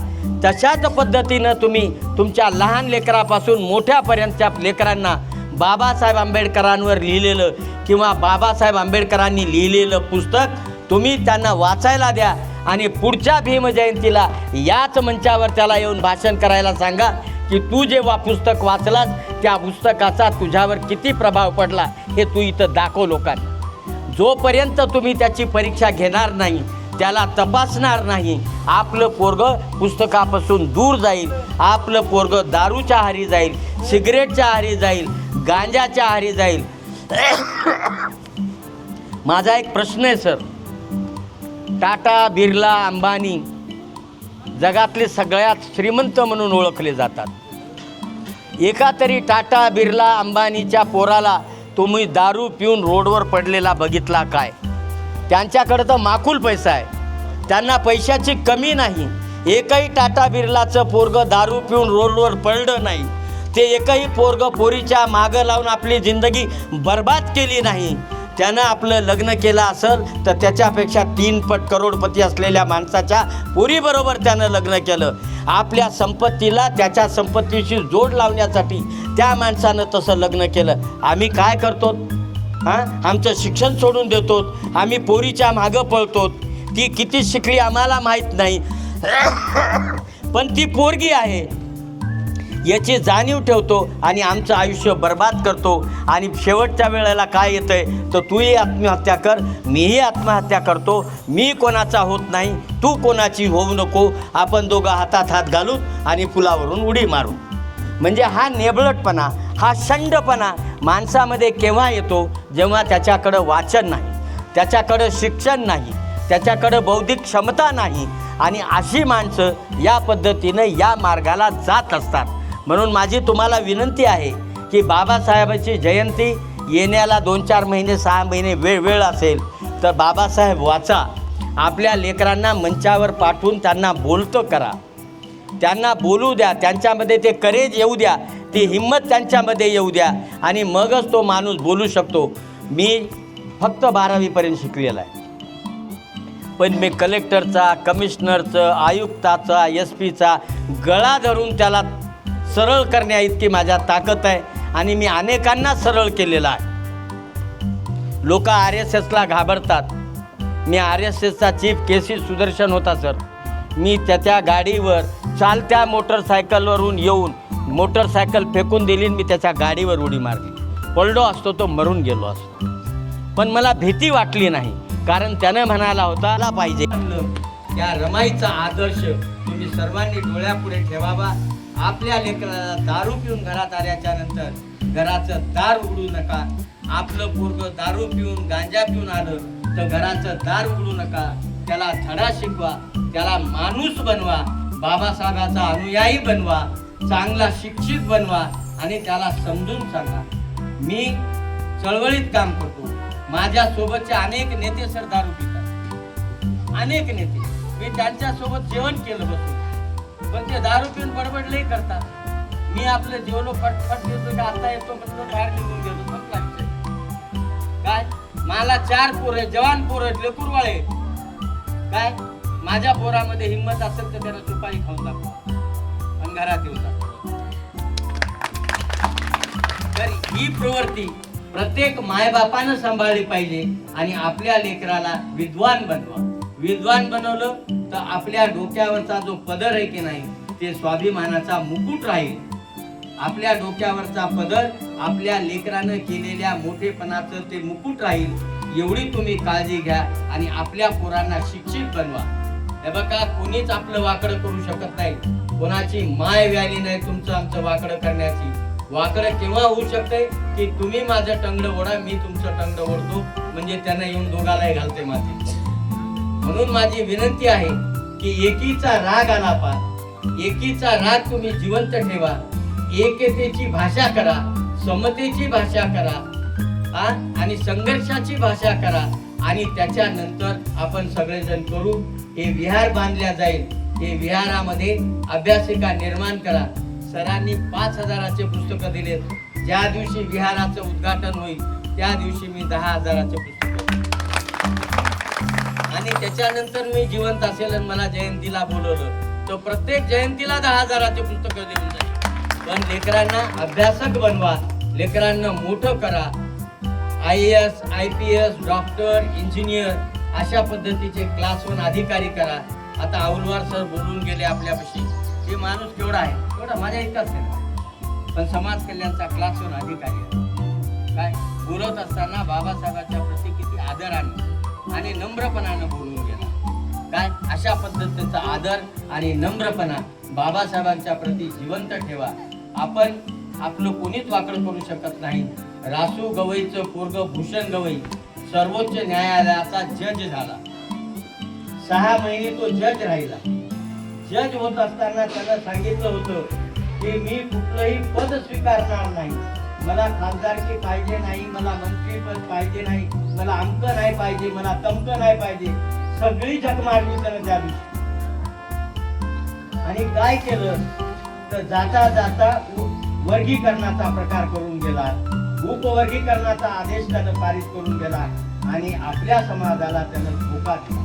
तशाच पद्धतीनं तुम्ही तुमच्या लहान लेकरापासून मोठ्यापर्यंतच्या लेकरांना बाबासाहेब आंबेडकरांवर लिहिलेलं किंवा बाबासाहेब आंबेडकरांनी लिहिलेलं पुस्तक तुम्ही त्यांना वाचायला द्या आणि पुढच्या भीम जयंतीला याच मंचावर त्याला येऊन भाषण करायला सांगा की तू जेव्हा पुस्तक वाचलास त्या पुस्तकाचा तुझ्यावर किती प्रभाव पडला हे तू इथं दाखव लोकांना. जोपर्यंत तुम्ही त्याची परीक्षा घेणार नाही, त्याला तपासणार नाही, आपलं पोरगं पुस्तकापासून दूर जाईल, आपलं पोरगं दारूच्या आहारी जाईल, सिगरेटच्या आहारी जाईल, गांजाच्या आहारी जाईल. माझा एक प्रश्न आहे सर, टाटा, बिर्ला, अंबानी जगातले सगळ्यात श्रीमंत म्हणून ओळखले जातात. एका तरी टाटा, बिर्ला, अंबानीच्या पोराला तुम्ही दारू पिऊन रोडवर पडलेला बघितला काय? त्यांच्याकडं तर माकूल पैसा आहे, त्यांना पैशाची कमी नाही. एकही टाटा बिर्लाचं पोरगं दारू पिऊन रोडवर पडलं नाही, ते एकही पोरगं पोरीच्या मागं लावून आपली जिंदगी बर्बाद केली नाही. त्यानं आपलं लग्न केलं असेल तर त्याच्यापेक्षा 3 पट करोडपती असलेल्या माणसाच्या पोरीबरोबर त्यानं लग्न केलं. आपल्या संपत्तीला त्याच्या संपत्तीशी जोड लावण्यासाठी त्या माणसानं तसं लग्न केलं. आम्ही काय करतो? आमचं शिक्षण सोडून देतो, आम्ही पोरीच्या मागं पळतो. ती किती शिकली आम्हाला माहीत नाही, पण ती पोरगी आहे याची जाणीव ठेवतो आणि आमचं आयुष्य बर्बाद करतो. आणि शेवटच्या वेळेला काय येतं आहे तर तूही आत्महत्या कर, मीही आत्महत्या करतो. मी कोणाचा होत नाही, तू कोणाची होऊ नको. आपण दोघं हातात हात घालू आणि पुलावरून उडी मारू. म्हणजे हा नेबळटपणा, हा शंडपणा माणसामध्ये केव्हा येतो? जेव्हा त्याच्याकडं वाचन नाही, त्याच्याकडं शिक्षण नाही, त्याच्याकडं बौद्धिक क्षमता नाही. आणि अशी माणसं या पद्धतीनं या मार्गाला जात असतात. म्हणून माझी तुम्हाला विनंती आहे की बाबासाहेबांची जयंती येण्याला 2-4 महिने 6 महिने वेळ असेल तर बाबासाहेब वाचा. आपल्या लेकरांना मंचावर पाठवून त्यांना बोलतं करा, त्यांना बोलू द्या, त्यांच्यामध्ये ते करेज येऊ द्या, ती हिंमत त्यांच्यामध्ये येऊ द्या आणि मगच तो माणूस बोलू शकतो. मी फक्त 12वीपर्यंत शिकलेला आहे, पण मी कलेक्टरचा, कमिशनरचं, आयुक्ताचा, SP चा गळा धरून त्याला सरळ करण्या इतकी माझ्या ताकद आहे. आणि मी अनेकांना सरळ केलेला आहे. लोक RSSला घाबरतात. मी RSSचा चीफ KC सुदर्शन होता सर. मी त्याच्या गाडीवर चालत्या मोटरसायकलवरून येऊन मोटरसायकल फेकून दिली, मी त्याच्या गाडीवर उडी मारली. पडलो असतो तो मरून गेलो असतो, पण मला भीती वाटली नाही, कारण त्यानं म्हणाला होता पाहिजे. त्या रमाईचा आदर्श तुम्ही सर्वांनी डोळ्यापुढे ठेवावा. आपल्या लेकराला दारू पिऊन घरात आल्याच्या नंतर घराचं दार उघडू नका. आपलं पोरगं दारू पिऊन गांजा पिऊन आलं तर घराचं दार उघडू नका. त्याला धडा शिकवा, त्याला माणूस बनवा, बाबासाहेबाचा अनुयायी बनवा, चांगला शिक्षित बनवा आणि त्याला समजून सांगा. मी चळवळीत काम करतो. माझ्यासोबतचे अनेक नेते सर दारू पितात, अनेक नेते. मी त्यांच्यासोबत जेवण केलं बसून, पण ते दारू पिऊन बडबडले करतात. मी आपलं जेवलो फटफट देतो का आता येतो म्हणून बाहेर निघून गेलो. मग लागतं काय? मला 4 पोरं, जवान पोरं, लेकुरवाळे. काय माझ्या पोरामध्ये हिंमत असेल तर त्याला सुपारी खाऊन दाखवा आणि घरात येऊन दाखवा. तर ही प्रवृत्ती प्रत्येक मायबापानं सांभाळली पाहिजे आणि आपल्या लेकराला विद्वान बनवा. विद्वान बनवलं तर आपल्या डोक्यावरचा जो पदर आहे की नाही ते स्वाभिमानाचा मुकुट राहील. आपल्या डोक्यावरचा पदर आपल्या लेकरानं केलेल्या मोठेपणाचं ते मुकुट राहील. एवढी तुम्ही काळजी घ्या आणि आपल्या पोरांना शिक्षित बनवा. हे बघा, कोणीच आपलं वाकडं करू शकत नाही. कोणाची माय व्याली नाही तुमचं आमचं वाकडं करण्याची. वाकडं केव्हा होऊ शकते की तुम्ही माझं टंगडं ओढा, मी तुमचं टंगडं ओढतो, म्हणजे त्यांना येऊन दोघालाही घालते माती. म्हणून माझी विनंती आहे की एकीचा राग आला पा, एकीचा राग तुम्ही जिवंत ठेवा. एकतेची भाषा करा, समतेची भाषा करा आणि संघर्षाची भाषा करा. आणि त्याच्यानंतर आपण सगळेजण करू. हे विहार बांधल्या जाईल. हे विहारामध्ये अभ्यासिका निर्माण करा. सरांनी 5,000चे पुस्तकं दिलेत. ज्या दिवशी विहाराचं उद्घाटन होईल त्या दिवशी मी 10,000चे पुस्तक, आणि त्याच्यानंतर मी जिवंत असेल आणि मला जयंतीला बोलवलं तर प्रत्येक जयंतीला 10,000चे पुस्तकं देऊन जाईल. पण लेकरांना अभ्यासक बनवा, लेकरांना मोठं करा. IAS, IPS, डॉक्टर, इंजिनियर अशा पद्धतीचे क्लास 1 अधिकारी करा. आता औलवार सर बोलून गेले आपल्यापाशी. हे माणूस केवढा आहे, केवढा माझ्या इतकाच नाही, पण समाज कल्याणचा क्लास 1 अधिकारी आहे. काय बोलत असताना बाबासाहेबांच्या प्रती किती आदराने आणि नम्रपणानं बोलून गेला. काय अशा पद्धतीचा आदर आणि नम्रपणा बाबासाहेबांच्या प्रती जिवंत ठेवा. आपण आपलं कोणीच वाकडं करू शकत नाही. रासू गवईचं पोरगं भूषण गवई सर्वोच्च न्यायालयाचा जज झाला. 6 महिने तो जज राहिला. जज होत असताना त्याला सांगितलं होतं की मी कुठलंही पद स्वीकारणार नाही. मला खासदारकी पाहिजे नाही, मला मंत्रीपद पाहिजे नाही, मला अमकं नाही पाहिजे, मला तमकं नाही पाहिजे. सगळी जग मारली त्यानं त्या दिवशी. आणि काय केलं तर जाता जाता वर्गीकरणाचा प्रकार करून गेला, उपवर्गीकरणाचा आदेश त्यानं पारित करून गेला आणि आपल्या समाजाला त्यानं धोका दिला,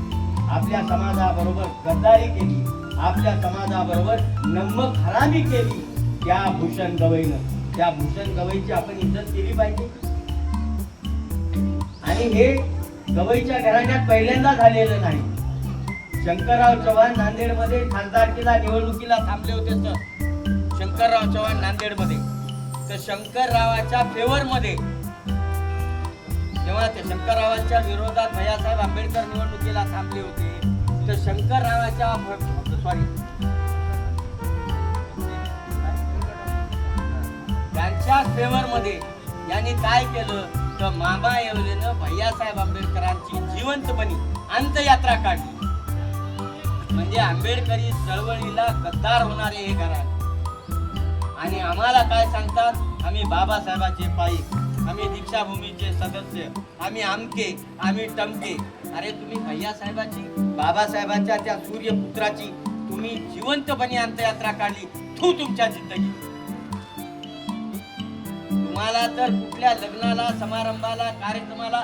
आपल्या समाजाबरोबर गद्दारी केली, आपल्या समाजाबरोबर नम्मक हरामी केली त्या भूषण गवईनं. त्या भूषण गवईची आपण इज्जत केली पाहिजे. आणि हे गवईच्या घराण्यात पहिल्यांदा झालेलं नाही. शंकरराव चव्हाण नांदेडमध्ये खासदारकीला निवडणुकीला थांबले होते तर शंकरराव चव्हाण नांदेडमध्ये, तर शंकररावाच्या फेवरमध्ये तेव्हा ते शंकररावांच्या विरोधात भैयासाहेब आंबेडकर निवडणुकीला थांबले होते, तर शंकररावाच्या त्यांच्या फेवरमध्ये यांनी काय केलं तर मामा येवलेनं भैयासाहेब आंबेडकरांची जिवंतपणी अंत्ययात्रा काढली. म्हणजे आंबेडकरी चळवळीला गद्दार होणारे हे घराणे. आणि आम्हाला काय सांगतात, आम्ही बाबासाहेबांचे पाईक, आम्ही दीक्षाभूमीचे सदस्य, आम्ही आमके, आम्ही टमके. अरे तुम्ही भैयासाहेबाची, बाबासाहेबांच्या त्या सूर्यपुत्राची तुम्ही जिवंतपणे अंत्ययात्रा काढली. तू तुमच्या जिंदगी तुम्हाला तर कुठल्या लग्नाला, समारंभाला, कार्यक्रमाला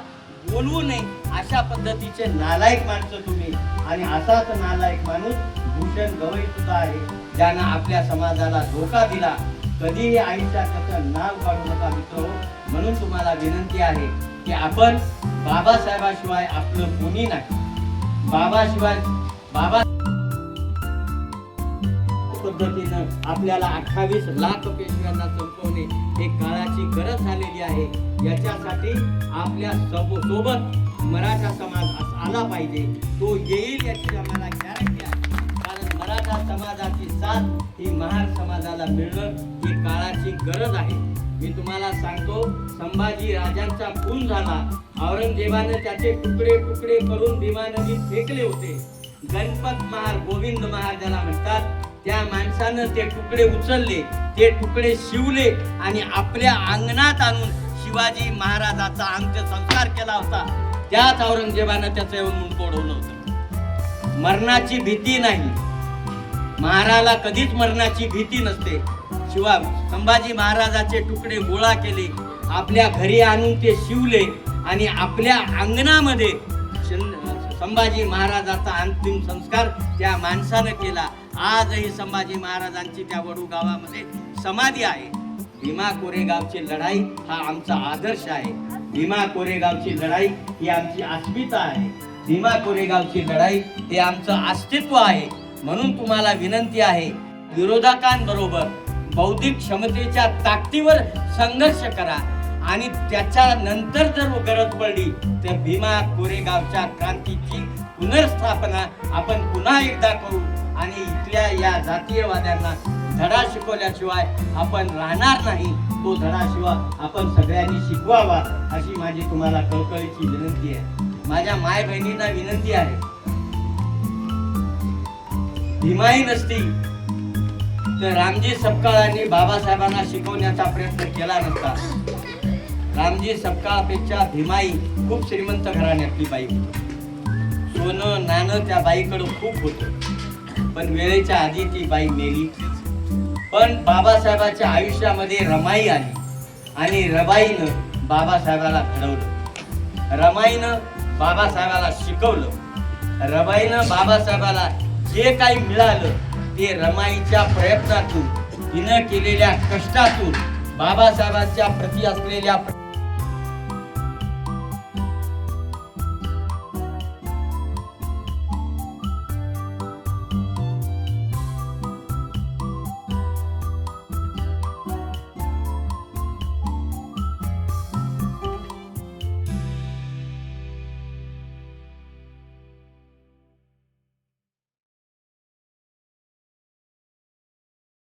बोलवू नये अशा पद्धतीचे नालायक माणसं तुम्ही. आणि असाच नालायक माणूस भूषण गवई सुद्धा आहे, ज्यानं आपल्या समाजाला धोका दिला. कधीही आयुष्यात त्याचं नाव काढू नका मित्र. म्हणून तुम्हाला विनंती आहे की आपण बाबासाहेबाशिवाय आपलं कोणी नाही. बाबा पद्धतीनं आपल्याला 28 लाख पेशव्यांना संपवणे हे काळाची गरज झालेली आहे. याच्यासाठी आपल्या सोबत मराठा समाज आला पाहिजे. तो येईल याची आम्हाला गॅरंटी आहे. कारण मराठा समाजाची साथ ही महार समाजाला मिळणं ही काळाची गरज आहे. मी तुम्हाला सांगतो, संभाजी राजांचा खून झाला, औरंगजेबाने त्याचे तुकडे तुकडे करून भीमा नदीत फेकले होते. गणपत महार, गोविंद महार ज्याला म्हणतात, त्या माणसानं ते तुकडे उचलले, ते तुकडे शिवले आणि आपल्या अंगणात आणून शिवाजी महाराजाचा अंत्यसंस्कार केला होता. त्याच औरंगजेबानं त्याचं येऊन मुंड तोडवलं होतं. मरणाची भीती नाही, महाराला कधीच मरणाची भीती नसते. संभाजी महाराजाचे तुकडे गोळा केले, आपल्या घरी आणून ते शिवले आणि आपल्या अंगणामध्ये संभाजी महाराजाचा अंतिम संस्कार त्या माणसानं केला. आजही संभाजी महाराजांची त्या वडू गावामध्ये समाधी आहे. भीमा कोरेगावची लढाई हा आमचा आदर्श आहे. भीमा कोरेगावची लढाई ही आमची अस्मिता आहे. भीमा कोरेगावची लढाई हे आमचं अस्तित्व आहे. म्हणून तुम्हाला विनंती आहे, विरोधकांबरोबर बौद्धिक क्षमतेच्या ताकदीवर संघर्ष करा आणि त्याच्यानंतर जर गरज पडली तर भीमा कोरेगावच्या क्रांतीची पुनर्स्थापना आपण पुन्हा एकदा करू. आणि इथल्या या जातीयवाद्यांना धडा शिकवल्याशिवाय आपण राहणार नाही. तो धडा शिवाय आपण सगळ्यांनी शिकवावा अशी माझी तुम्हाला कळकळीची विनंती आहे. माझ्या माय बहिणींना विनंती आहे, भीमाई नसती तर रामजी सपकाळांनी बाबासाहेबांना शिकवण्याचा प्रयत्न केला नसता. रामजी सपकाळापेक्षा भीमाई खूप श्रीमंत घराण्यातली बाई होती. सोनं नाणं त्या बाईकडं खूप होतं, पण वेळेच्या आधी ती बाई मेली. पण बाबासाहेबाच्या आयुष्यामध्ये रमाई आली आणि रमाईनं बाबासाहेबाला घडवलं, रमाईनं बाबासाहेबाला शिकवलं, रमाईनं बाबासाहेबाला जे काही मिळालं ते रमाईच्या प्रयत्नातून, तिनं केलेल्या कष्टातून, बाबासाहेबांच्या प्रती असलेल्या